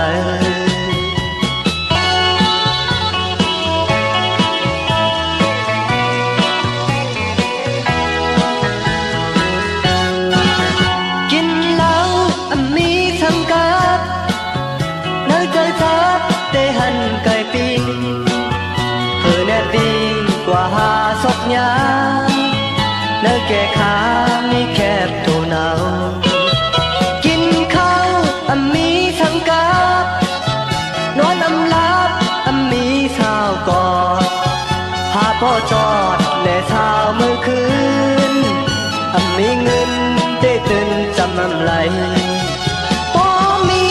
กินเหล้ามีสังกัดเนื้อใจจัดได้หันไก่ปิ้งเธอแน่ปิ้งกว่าหาศพยาเนื้อแก่ขามีแคบโทเนากินข้าวมีสังกัดนอนลับมีสาวกอดหาพ่อจอดและสาวมือคืนมีเงินได้ตื่นจำไหลพอมี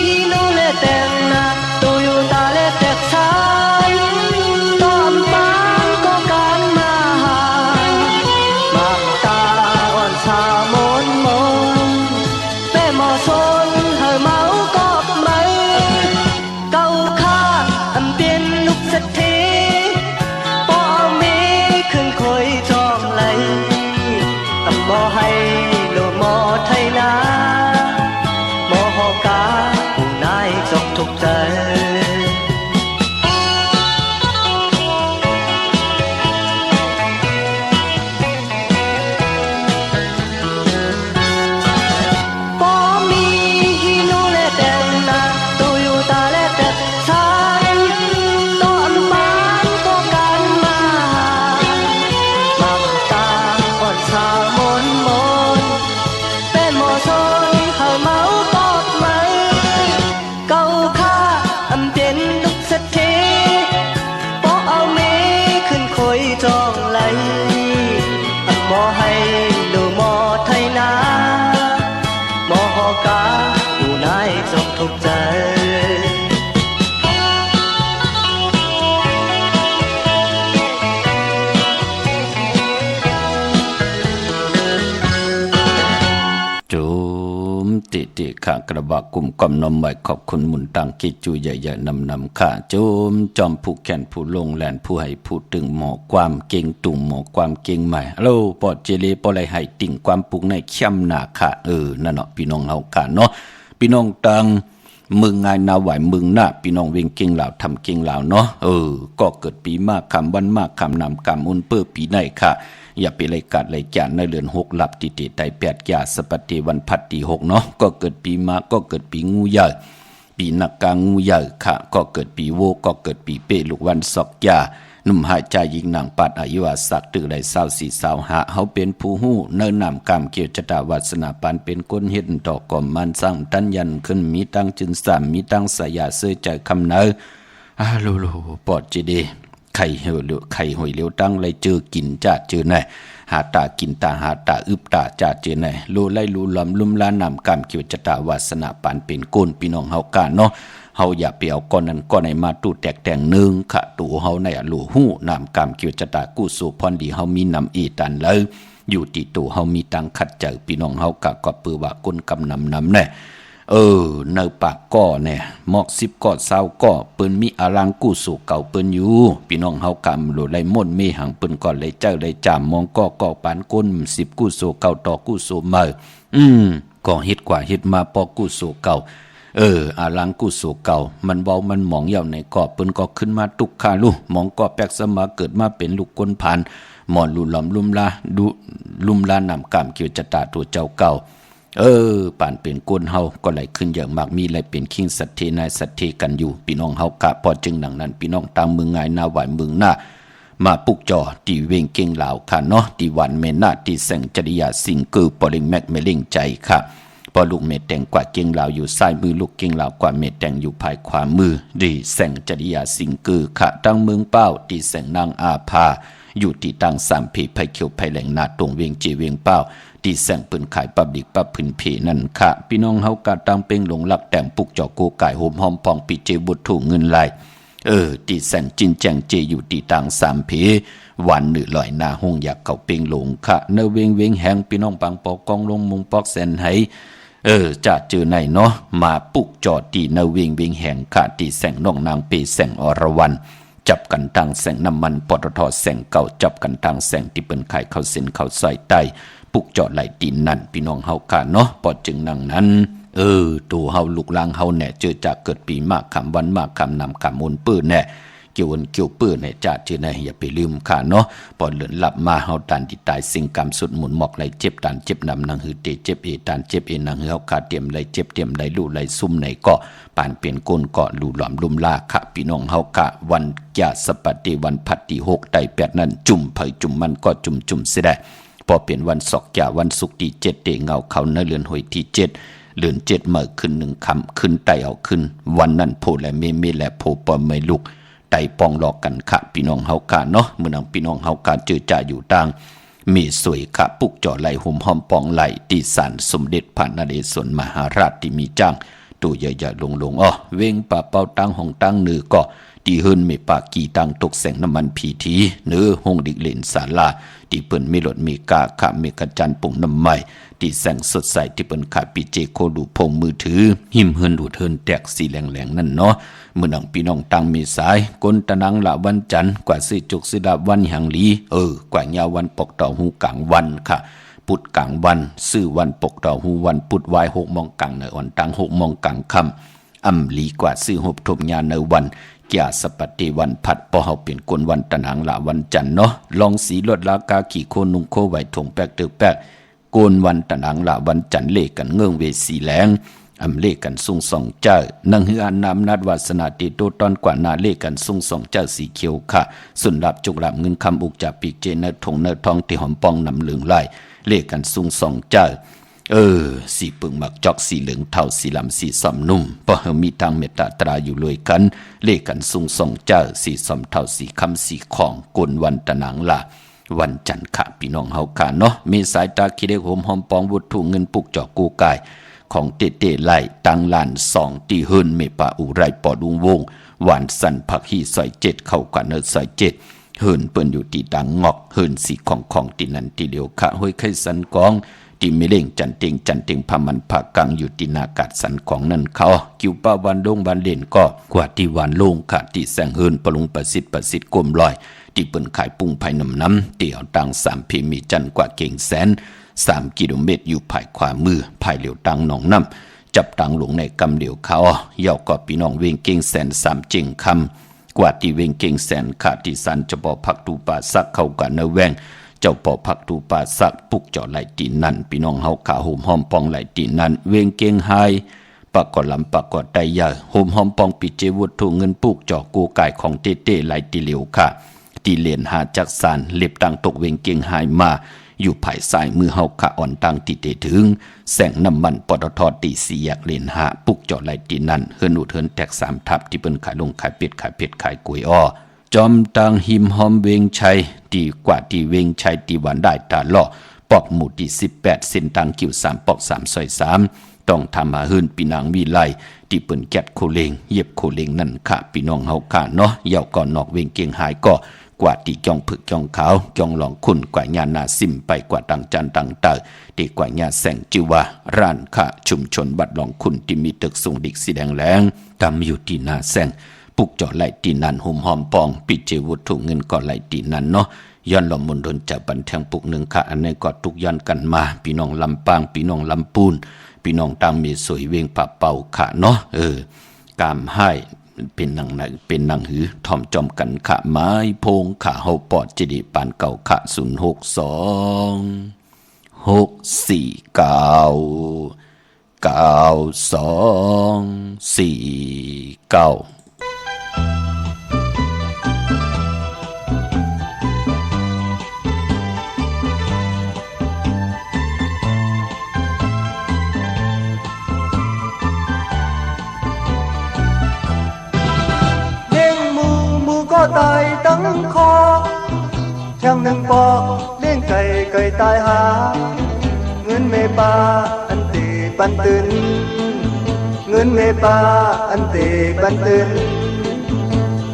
ฮีโนและแต่งนาตูอยู่ตาและแต่ชายต้อมฟางก็การมาตาอ่อนชามนมนแป้หมอชนเฮาเมากอบไหมเก่าค่าเป็นลูกสะเทพอเอาเมขึ้นคอยจองไหลหมอให้โลหมอไทยนาหมอหอกาผู้นายจอกทุกใจพอมีฮีโนและแต่งนาตูอยู่ตาและแต่ชายต้อนฟางก็กันมาตาอ่อนชาวมนมนเป็นหมอชนเฮาเมากอบไหมเก่าค่าเป็นลูกสะเทพอเอาเมขึ้นคอยจองไหลหมอให้โลหมอไทยนาหมอหอกาผู้นายจอกทุกใจจุมติข้ากระบะกลุ่มกำนำไว้ขอบคุณหมุนตังกิจูใหญ่ๆนำข้าจุมจอมผู้แขนผู้ลงแหลนผู้ให้ผู้ตึงหมอความเก่งตุ่งหมอความเก่งใหม่ฮัลโหลปอดเจเลปอไรให้ติ่งความปุกในเข้มหนาค่ะนั่นเนาะพี่น้องเฮาค่ะเนาะพี่น้องตังมึงงายนาไหวมึงหน้าพี่น้องเวงเก่งเหล่าทำเก่งเหล่าเนาะก็เกิดปีมากคำวันมากคำนำคำอุ่นเปื้อปีไหนค่ะอย่าไปไล่กัดไล่จานในเรือนหกหลับติติไตแปดยาสปฏิวันพัดตีหกเนาะก็เกิดปีมาก็เกิดปีงูใหญ่ปีนักกางงูใหญ่ค่ะก็เกิดปีโวก็เกิดปีเปลูกวันศอกยาหนุ่มหายใจยิงนางปัดอายุอาศักตื่นไหลเศร้าสีเศร้าหาเขาเป็นผู้หู้เนินนำกรรมเกี่ยวชะตาวาสนาปานเป็นก้นเห็ดต่อก่อมมันสร้างตันยันขึ้นมีตั้งจึงสามมีตั้งสยาเสยใจคำเนอโลโลปอดจีดีไข่เหี่ยวไข่หอยเลี้ยวตั้งเลยเจอกินจ่าเจอไหนหาตากินตาหาตาอึบตาจ่าเจอไหนโลไล่ลูลอมลุ่มลานำกรรมเกี่ยวชะตาวาสนาปานเป็นก้นพี่น้องเฮากาเนาะเฮาอย่าไปเอาก้อนนั้นก้อนไหนมาตู้แตกแต่งหนึ่งขะตู่เฮาในอลูหู้นำกรรมเกี่ยวชะตากู้สู่พรดีเฮามีนำอีตันเลยอยู่ที่ตู่เฮามีตังขัดเจอพี่น้องเฮากะก็ปือว่าก้นกำนำแน่ในปากก่อเนี่ยหมอก10ก่อ20ก่อเปิ้นมีอารังกู้สู่เก่าเปิ้นอยู่พี่น้องเฮากำโลไลม่นเมหังเปิ้นก่อนเลยเจ้าเลยจามมองก่อปานก้น10กู้สู่เก่าต่อกู้สู่ใหม่ก่อเฮ็ดกว่าเฮ็ดมาปอกู้สู่เก่าอารังกู้สู่เก่ามันเว้ามันหมองเหี่ยวในก่อเปิ้นก็ขึ้นมาตุกคาลูหมองก่อแปกสมาเกิดมาเป็นลูกก้นผ่านหมอนลุหลอมลุ่มลาดุลุ่มลานำกามเกี่ยวจะตาตัวเจ้าเก่าป่านเป็นก้นเฮาก็ไหลขึ้นอย่างมากมีไหลเป็นคิงสัตเทนายสัตเทกันอยู่พี่น้องเฮากะพอจึงหนังนั้นพี่น้องตามมึงงายนาหวายมึงหน้ามาปุกจอตีเวงเก่งเหล่าค่ะเนาะตีวันเมนาตีแสงจริยาสิงคือปริงแมกเมลิงใจค่ะพอลูกเมแตงกว่าเก่งเหล่าอยู่ซ้ายมือลูกเก่งเหล่ากว่าเมแตงอยู่ภายขวามือดีแสงจริยาสิงคือค่ะตั้งเมืองเป้าตีแสงนางอาภาอยู่ที่ตั้งสามผีไผเขียวไผแหลงนาตรงเวียงจีเวียงเป้า ที่แสงเปิ้นขายปับดิกปับพื้นเพนั่นค่ะพี่น้องเฮากะตังเป็งหลงหลักแต่งปุกจอโกไก่โหมหอมปองปิเจบุตรถูกเงินไหลที่แสงจินแจงเจอยู่ที่ต่างสามเพวันหนึ่ลอยหน้าห้องอยากเขาเป็งหลงค่ะเนเวงเวงแหงพี่น้องปังปอกกองลงมุงปอกแสนให้จะเจอในเนาะมาปุกจอตีเนเวงเวงแหงค่ะที่แสงน้องนางเปแสงอรวรรณจับกันทางแสงน้ำมันปตทแสงเก่าจับกันทางแสงที่เปิ้นขายเข้าเส้นเข้าซอยใต้ปุกจอไหลตีนนั่นพี่น้องเฮาค่ะเนาะปอดจึงนั่งนั้นตัวเฮาลูกลางเฮาแน่เจอจากเกิดปีมากคำวันมากคำนำคำมนปื้นแน่เกี่ยววันเกี่ยวปื้นแน่จ่าเจอแน่อย่าไปลืมค่ะเนาะปอดเหลือนหลับมาเฮาตันที่ตายสิ่งกรรมสุดหมุนหมอกไหลเจ็บตันเจ็บนำนางหือเตเจ็บตันเจ็บนางหือเฮาขาเตรียมไหลเจ็บเตรียมไหลลู่ไหลซุ่มไหนก็ปานเปลี่ยนก้นเกาะลู่หลอมลุมลาค่ะพี่น้องเฮากะวันยาสปฏิวันพัดที่6ได้8นั้นจุ่มเผยจุ่มมันก็จุ่มเสียได้พอเปลี่ยนวันศอกยาวันศุกร์ที่7เตเงาเขาในเรือนหวยที่7เดือน7เมื่อขึ้น1ค่ำขึ้นไตเอาขึ้นวันนั้นโพและเมและโพปอไม่ลุกไตปองหลอกกันค่ะพี่น้องเฮากะเนาะมื้อนั้นพี่น้องเฮากะเจอจ่าอยู่ต่างมีสวยค่ะปุกจ่อไหลหุ่มหอมปองไหลที่ศาลสมเด็จพระนเรศวรมหาราชที่มีจ้างตัวใหญ่ๆลงเว้งป่าเป้าตั้งห้องตั้งนือก็ที่เฮิรนเมปากีตังตกแสงน้ำมันพีทีเนื้อห้องดิกเลนศาลาที่เปิ้นมีรถมีกาขะมีกระจันปุ่งน้ำใหม่ที่แสงสดใสที่เปิ้นขายปีเจโคดูพงมือถือหิมเฮิรนดูเทินแตกสีแหลงๆนั่นเนาะเมื่อนังพี่น้องตั้งมีสายกนตะนังละวันจันทร์กว่าสิจุกสิดาวันหังลีกว่ายาววันปกต่อหูกลางวันค่ะปุดกลางวันซื้อวันปกต่อหูวันปุดวาย6 โมงกลางในอ่อนตัง6 โมงกลางค่ำอำลีกว่าซื้อหบทบญาในวันยาสปฏิวันพัดพอเฮาเปลี่ยนกลวันตะนังละวันจันทร์เนาะลองสีลดลากาขี่โคนุ่งโคไหวถงแปกตึกแปกโกนวันตะนังละวันจันทร์เลกันเงื่องเวสีแหลงอำเลกันซุ่งสองเจ้านังฮืออันนำนัดวาสนาติโตตอนกว่านาเลกันซุ่งสองเจ้าสีเขียวค่ะส่วนรับจุกรับเงินคำอุกจากปีเจเนทงเนทองที่หอมปองนำเหลืองไล่เลกันซุ่งสองเจ้าสีปึงหมักจอกสีเหลืองเท่าสีลำสีสอมนุ่มเพราะเฮามีทางเมตตาตราอยู่เลยกันเลกันซุ่งสองเจ้าสีสอมเท่าสีคำสีของกลวันตะนังละวันจันทร์ค่ะพี่น้องเฮาค่ะเนาะมีสายตาคิดได้หอมหอมปองวุฒุเงินปุกจอกกูกายของเตไล่ตังลาน2ที่เฮิรนเมปาอุไรปอดุงวงหวานสันผักฮีซอย7เข้ากันเนซอย7เฮิรนเปิ้นอยู่ที่ดังงอกเฮิรนสีของที่นั่นที่เดียวค่ะห้วยไข่สันกองที่ไม่เล่งจันเต็งพามันผักกังอยู่ที่นากาศสันของนั่นเขากิวป้าวันลงวันเด่นก็กว่าที่วันลงค่ะที่แสงเฮิรนปรุงประสิทธิ์กลมลอยที่เปิ้นขายปุ้งไผ่น้ำเตี่ยวตัง3พีมีจันกว่าเก่งแสน3 กิโลเมตรอยู่ภายขวามือภายเหลียวตังหนองน้ำจับตังหลงในกำเหลียวเขาเย่าก็พี่น้องเวงเก่งแสน3เจงคำกว่าที่เวงเก่งแสนขาดที่สันจะบ่พักตูป่าซักเข้ากันเนแวงเจ้าปอพักตูป่าซักปุกเจาะไหลตีนั่นพี่น้องเฮาขาโหมหอมปองไหลตีนั่นเวงเก่งไฮปากกอลำปากกอไตใหญ่โหมหอมปองปิเจวุฒุเงินปุกเจาะกูไก่ของเต้ไหลตีเหลียวค่ะตีเหรียญหาจักสานเล็บตังตกเวงเก่งไฮมาอยู่ภายซ้ายมือเฮาขะอ่อนตังติเตถึงแสงน้ำมันปตทตี4 แยกเลน5ปุกเจาะไหลตีนั่นเฮิรนอุดเฮิรนแตก3ทับที่เปิ้นขายลงขายเป็ดขายกล้วยอ้อจอมตังหิมหอมเวงชัยตีกว่าที่เวงชัยตีหวานได้ตาล่อปอกหมู่ที่18เส้นตังกิ่ว3ปอก3ซอย3ต้องทำมาเฮิรนปีนางวิไลที่เปิ้นแกดโคเลงเย็บโคเลงนั่นค่ะพี่น้องเฮาค่ะเนาะเหย่าก่อนนอกเวงเก่งหายก็กว่าที่จ้องผึกจ้องขาวจ้องหลองคุณกว่าญานาซิมไปกว่าดังจันดังเตอดีกว่าญาแสงจิวาร้านค้าชุมชนบัดหลองคุณที่มีตึกสูงดิกสีแดงแรงตามอยู่ที่หน้าแสงปุกเจาะไหลตีนันหุ่มหอมปองปิเจวุฒุเงินก็ไหลตีนันเนาะย้อนลมมนดนจากบันแทงปุกหนึ่งค่ะอันนี้ก็ทุกย้อนกันมาพี่น้องลำปางพี่น้องลำปูนพี่น้องตามมีสวยเวงป่าเป่าค่ะเนาะกามให้เป็นนางหือถ่อมจอมกันขะไม้พงขะเฮาปอดจิดิปานเก่าขะ062 649 9249ก็ตายตั้งคอแถมหนึ่งปอกเลี้ยงไก่ตายหา งินเมปาอันเตปันตื่นเงินเมปาอันเตปันตื่น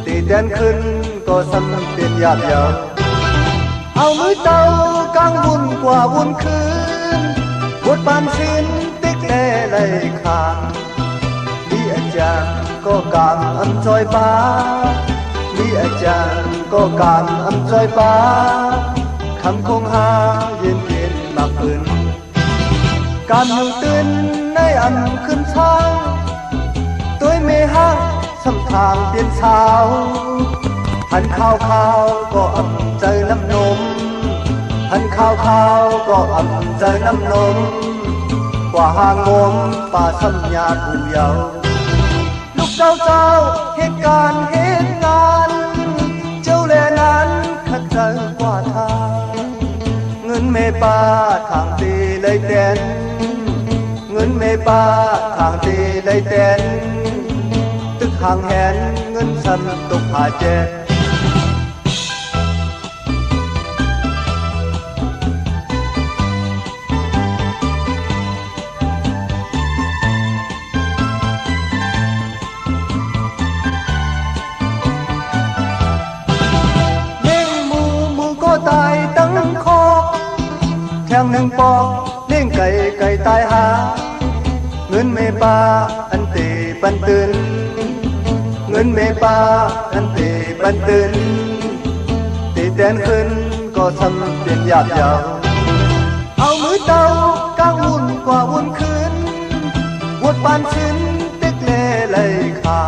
ตีแดนขึ้นก็สำเป็นหยาบยาวเอามือเต้ากลางวุ่นกว่าวุ่นคืนบทปานสินติ๊กแน่ไหลขามีอาจารย์ก็กามอำจอยป้ามีอาจารย์ก็กามอำจอยป้าคำคงหาเย็นเย็นมากขึ้นการอยู่ตื่นในอันขึ้นเช้าตัวเมห้างสำทางเปลี่ยนเช้าหันข้าวก็อ่ำใจน้ำนมหันข้าวก็อ่ำใจน้ำนมกว่าหางงมป่าสัญญาผู้เยาว์ลูกเจ้าเหตุการณ์เหตุงานเจ้าแลนั้นขัดใจกว่าทางเงินเมป้าทางตีเลยแดนเงินเมป้าทางตีเลยแดนตึกห่างแหนเงินสันตกหาแจตายตั้งคอแทงหนึ่งปอกเลี้ยงไก่ตายหาเงินเมปาอันเตปันตื่นเงินเมปาอันเตปันตื่นตีแดนขึ้นก็สำเป็นหยาบยาวเอามือเต้ากลางวุ่นกว่าวุ่นคืนวดปานชิ้นติ๊กเล่ไหลขา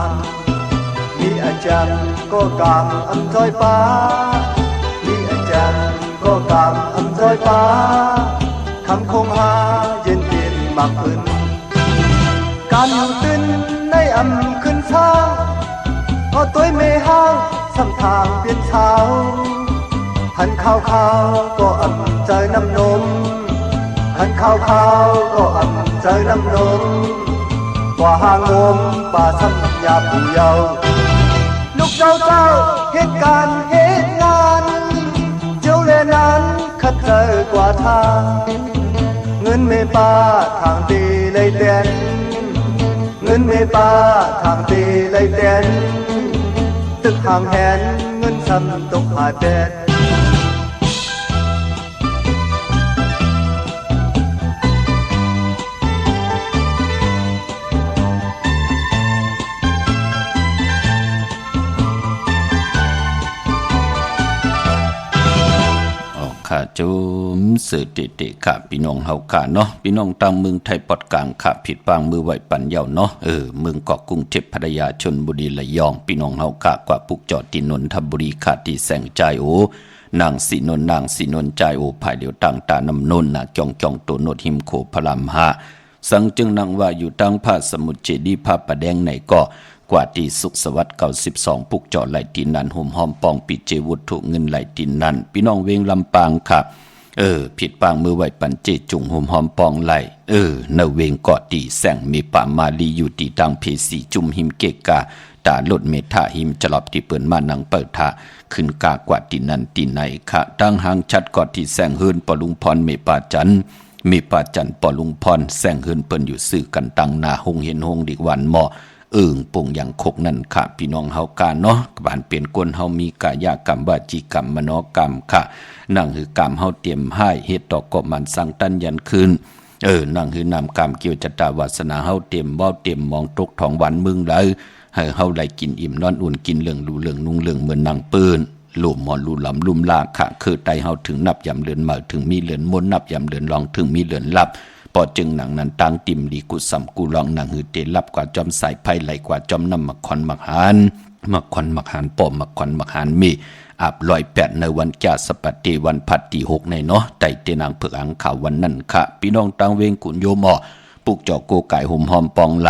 มีอาจารย์ก็กามอำจอยป้าก็กามอำจอยป้าคำคงหาเย็นเย็นมากขึ้นการอยู่ตื่นในอำขึ้นเช้าก็ตัวเมห้างสำทางเปลี่ยนเช้าหันข้าวก็อ่ำใจน้ำนมหันข้าวก็อ่ำใจน้ำนมกว่าหางงมป่าสัญญาผู้เยาว์ลูกเจ้าเหตุการณ์เหตุงานเจ้าเลนั้นขัดใจกว่าทางเงินเมป้าทางตีเลยแดนเงินเมป้าทางตีเลยแดนตึกห่างแหนเงินซ้ำตกหาแดนข้าจุมสือติค่ะพี่น้องเฮาค่ะเนาะพี่น้องต่างเมืองไทยปอดกลางค่ะผิดปางมือไหวปันเยาเนาะเมืองเกาะกรุงเทพพัทยาชลบุรีระยองพี่น้องเฮาค่ะกว่าปุกจอดที่นนทบุรีค่ะที่แสงใจโอนางสีนนใจโอภายเดียวต่างตานำนนน่ะจ่องตัวโนดหิมโขพลามหาสังจึงนางว่าอยู่ตั้งพระสมุทรเจดีย์พระประแดงไหนก็กว่าที่สุขสวัสดิ์92ปุกจอดไหลตินนันห่มหอมปองปิดเจวุฒุเงินไหลตินนันพี่น้องเวงลำปางค่ะผิดปางมือไหวปันเจจุงห่มหอมปองไหลเนเวงเกาะตีแสงมีป่ามาลีอยู่ตีดังเพสีจุมหิมเกกาตาลดเมธาหิมจลอบที่เปิ่นมานังเปิดทาขึ้นกากว่าตินันติไหนค่ะดังหางชัดกอดที่แสงเฮินปอลุงพรเมปาจันปอลุงพรแสงเฮินเปิ้นอยู่ซื่อกันตังนาหงเห็นหงดิกวันหมอปุ่งอย่างคกนั่นค่ะพี่น้องเฮากาเนาะบ้านเปลี่ยนกวนเฮามีกายกรรมวาจีกรรมมโนกรรมค่ะนั่งคือกรรมเฮาเตรียมให้เฮ็ดต่อก็มันสั่งตันยันคืนนั่งคือนำกรรมเกี่ยวจตาวาสนาเฮาเตรียมเว้าเตรียมมองตกท้องวันมึงเลยให้เฮาได้กินอิ่มนอนอุ่นกินเหลืองรู้เหลืองนุ่งเหลืองเหมือนนางปืนหลุมหมอนลุลำลุมลาค่ะคือไตเฮาถึงนับยำเลือนมาถึงมีเลือนมนนับยำเลือนลองถึงมีเลือนลับพอจึงหนังนั้นตั้งติมลีกุสัมกูลองหนังหือเตลับกว่าจอมสายไพ่ไหลกว่าจอมน้ำมักคอนมักหานปอมมักคอนมักหานมีอาบลอยแปดในวันแก่สปัตติวันพัดที่6ในเนาะไต่เตนางเผือกอังข่าววันนั้นค่ะพี่น้องตังเวงกุญโยมอปุกจอโกไก่ห่มหอมปองไหล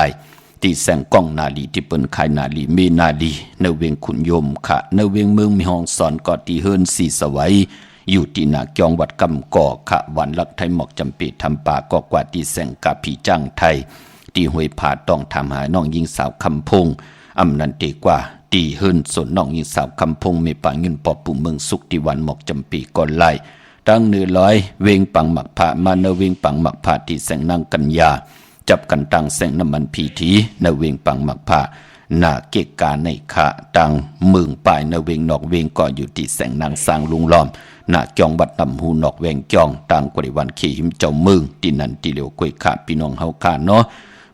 ที่แสงกล้องนาลีที่เปิ้นขายนาลีมีนาลีในเวงขุนโยมค่ะในเวงเมืองมีห้องสอนกอตีเฮินสีสวัยอยู่ที่นาเกียงวัดกำก่อขะวันลักไทยหมอกจำปีทำป่าก็กว่าที่แสงกาผีจ้างไทยที่ห้วยผาต้องทำหาน้องยิงสาวคำพงอำนันเตกว่าตีเฮินสนน้องยิงสาวคำพงมีป่าเงินปอปุ่มเมืองสุขที่วันหมอกจำปีก่อนไล่ ตั้งเนื้อร้อยเวงปังหมักผามาเนเวงปังหมักผาที่แสงนางกัญญาจับกันตั้งแสงน้ำมันพีทีเนเวงปังหมักผาหน้าเกกาในขาตังเมืองป่ายเนเวงนอกเวงก็อยู่ที่แสงนางสร้างลุงล้อมหน้าจองบัดนำหูนอกแวงจองต่างกว่าวันขี่หิมเจ้าเมืองที่นั่นที่เหลียวกวยขาพี่น้องเฮาขาเนาะ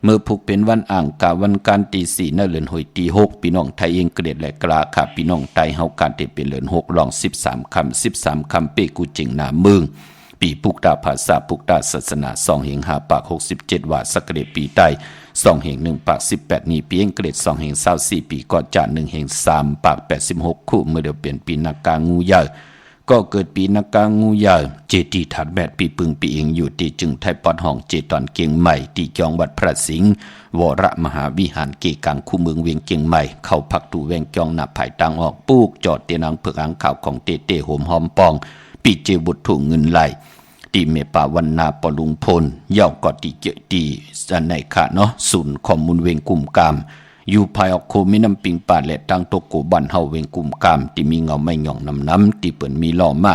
เมื่อผูกเป็นวันอ่างกาวันการตี4นเลือนหอยตี6พี่น้องไทยเองเกลียดและกลาขาพี่น้องไทยเฮาการที่เป็นเลือน6ลอง13 คำเปกูจิงหน้าเมืองปีปุกดาภาษาปุกดาศาสนา2เหง5ปาก67ว่าสักเดปีใต้2เหง1ปาก18นี้ปีเองเกลียด2เหง24ปีก็จะ1เหง3ปาก86คู่เมื่อเดียวเปลี่ยนปีนากางูใหญ่ก็เกิดปีนักกางูใหญ่เจตีถัดแบดปีปึงปีเองอยู่ที่จึงไทยปอดห้องเจตอนเกียงใหม่ที่จองวัดพระสิงห์วรมหาวิหารเกกังคู่เมืองเวียงเกียงใหม่เข้าพักตูแวงจองหน้าภายตังออกปูกจอดเตียนังเผือกอังข่าวของเตเตโหมหอมปองปีเจบุตรถูกเงินไหลตีเมป่าวันนาปลุงพลเย่ากอตีเจตีสันในขาเนาะศูนย์ข้อมูลเวียงกุ่มกามอยู่ภายออกโคมีน้ำปิงป่าและตั้งโตโกบันเฮาเวงกุมกามที่มีเงาไม่หย่องน้ำที่เปิ่นมีล้อมา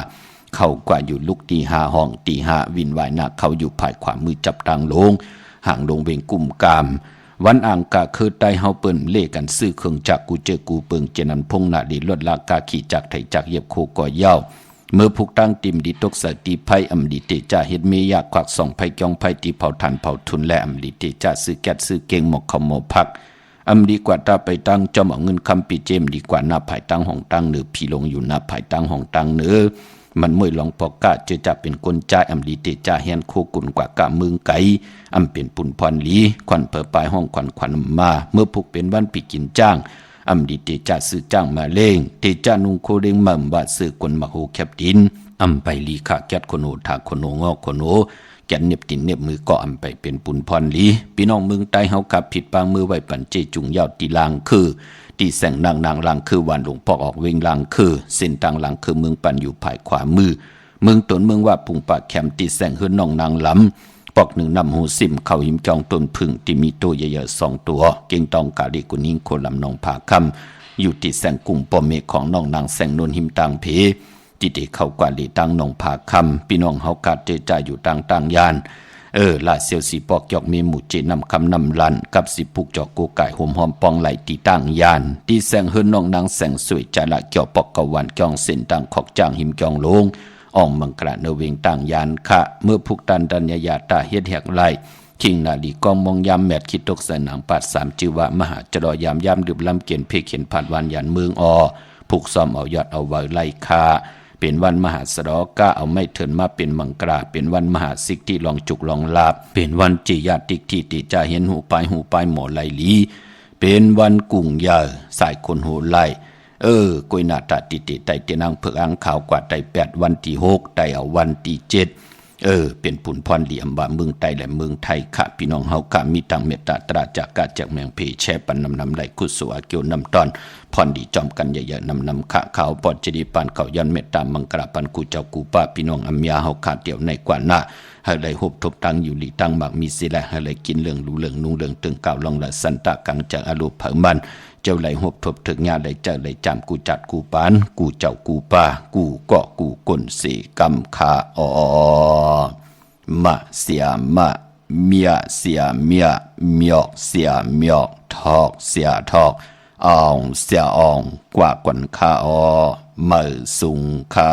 เข้ากว่าอยู่ลุกตี5ห้องตี5วินวายหน้าเขาอยู่ภายขวามือจับตังลงห่างลงเวงกุมกามวันอ่างกาคือไตเฮาเปิ่นเล่กันซื้อเครื่องจักรกูเจอกูเปิงเจนันพงนาดีลดลากาขี่จักรไถจักรเย็บโคก่อยาวเมื่อผูกตั้งติมดีตกสติไพอำดีเตจ่าเฮ็ดเมยากควักส่องไพจองไพตีเผาทันเผาทุนและอำดีเตจ่าซื้อแก๊สซื้อเก่งหมกขโมพักดีกว่าตาไปตั้งจอมเอาเงินคำปีเจมดีกว่าหน้าภายตั้งห้องตั้งเนือพี่ลงอยู่หน้าภายตั้งห้องตั้งเนือมันมวยลองปอกกะเจอจะเป็นคนจ่ายดีเตจ่าเฮียนโคกุนกว่ากะเมืองไก่เป็นปุ่นพรลีควันเผอปลายห้องควันมาเมื่อผูกเป็นวันปีกินจ้างดีเตจ่าซื้อจ้างมาเล่งเตจ่านุงโคเด้งมั่มบาซื้อกวนมาโฮแคบดินไปลีขาแก๊ดโคโนทาโคโนงอโคโนแกนเน็บตินเน็บมือก็ไปเป็นปุ่นพรลีพี่น้องเมืองใต้เฮากับผิดปางมือไว้ปันเจจุงยาวตีลางคือตีแสงนางลางคือวันหลวงพ่อออกเวงลางคือเส้นต่างลางคือเมืองปันอยู่ภายขวามือเมืองตนเมืองว่าปุงปากแคมตีแสงเฮือนน้องนางลำปอกหนึ่งนำหูซิมเข้าหิมจองต้นพึ่งที่มีตัวใหญ่ๆ2ตัวเก่งตองกาลีกุนิ่งโคลำนองผาคำอยู่ที่แสงกุ่มปอเมฆของน้องนางแสงนนหิมต่างเพที่ได้เข้ากว่าลีตั้งนองผาคำพี่น้องเฮากาดเจจ่าอยู่ต่างยานลาเซียวสีปอกยอกมีหมู่เจนำคำนำลันกับสิปุกจอกโกไก่หอมหอมปองไหลตีตั้งยานที่แสงเฮือนน้องนางแสงสวยจาละเกี่ยวปอกกะวันจองเส้นต่างขอกจางหิมจองลงอ่องมังกระเนเวงต่างยานค่ะเมื่อพุกตันดัญญาตาเฮ็ดแหกไหลคิงนาลีกองมองยามแมดคิดตกใส่หนังปัด3จือว่ามหาจรอยามยามดื่มลำเกียนเพเขียนผ่านวันยันเมืองผูกซ้อมเอายอดเอาไว้ไล่คาเป็นวันมหาสรก้าเอาไม่เถินมาเป็นมังกราเป็นวันมหาสิกที่ลองจุกลองลาบเป็นวันจิยาติกที่ติจะเห็นหูปลายหมอไหลลีเป็นวันกุ่งยาสายคนหูไหลกุยนาตาติไตเตนังเผือกอังข่าวกว่าไต8วันที่6ไตเอาวันที่7เป็นปุ่นพรเหลี่ยมบ่าเมืองไตและเมืองไทยค่ะพี่น้องเฮากะมีตังเมตตาตราจากกาจากแมงเพแช่ปันนำไหลกุศลเกี่ยวนำตอนพรดีจอมกันใหญ่ๆนำขะขาวปอดจดีปานเขายันเมตตามังกราปันกูเจ้ากูป้าพี่น้องอัมยาเฮาขาดเดี่ยวในกว่าหน้าให้ไหลหบทบตังอยู่หลีตังมักมีสิแลให้ไหลกินเรื่องรู้เรื่องนุ่งเรื่องตึงก่าวลองละสันตะกังจากอรูปเผามันเจ้าไหลหบทบถึงญาไหลเจ้าไหลจามกูจัดกูปานกูเจ้ากูป้ากูเกาะกูก้นเสกำคามาเสียมาเมียเสียเมียเมียกเสียเมียกทอกเสียทอกอ่องเสียอ่องกว่ากวนคามือสุงคา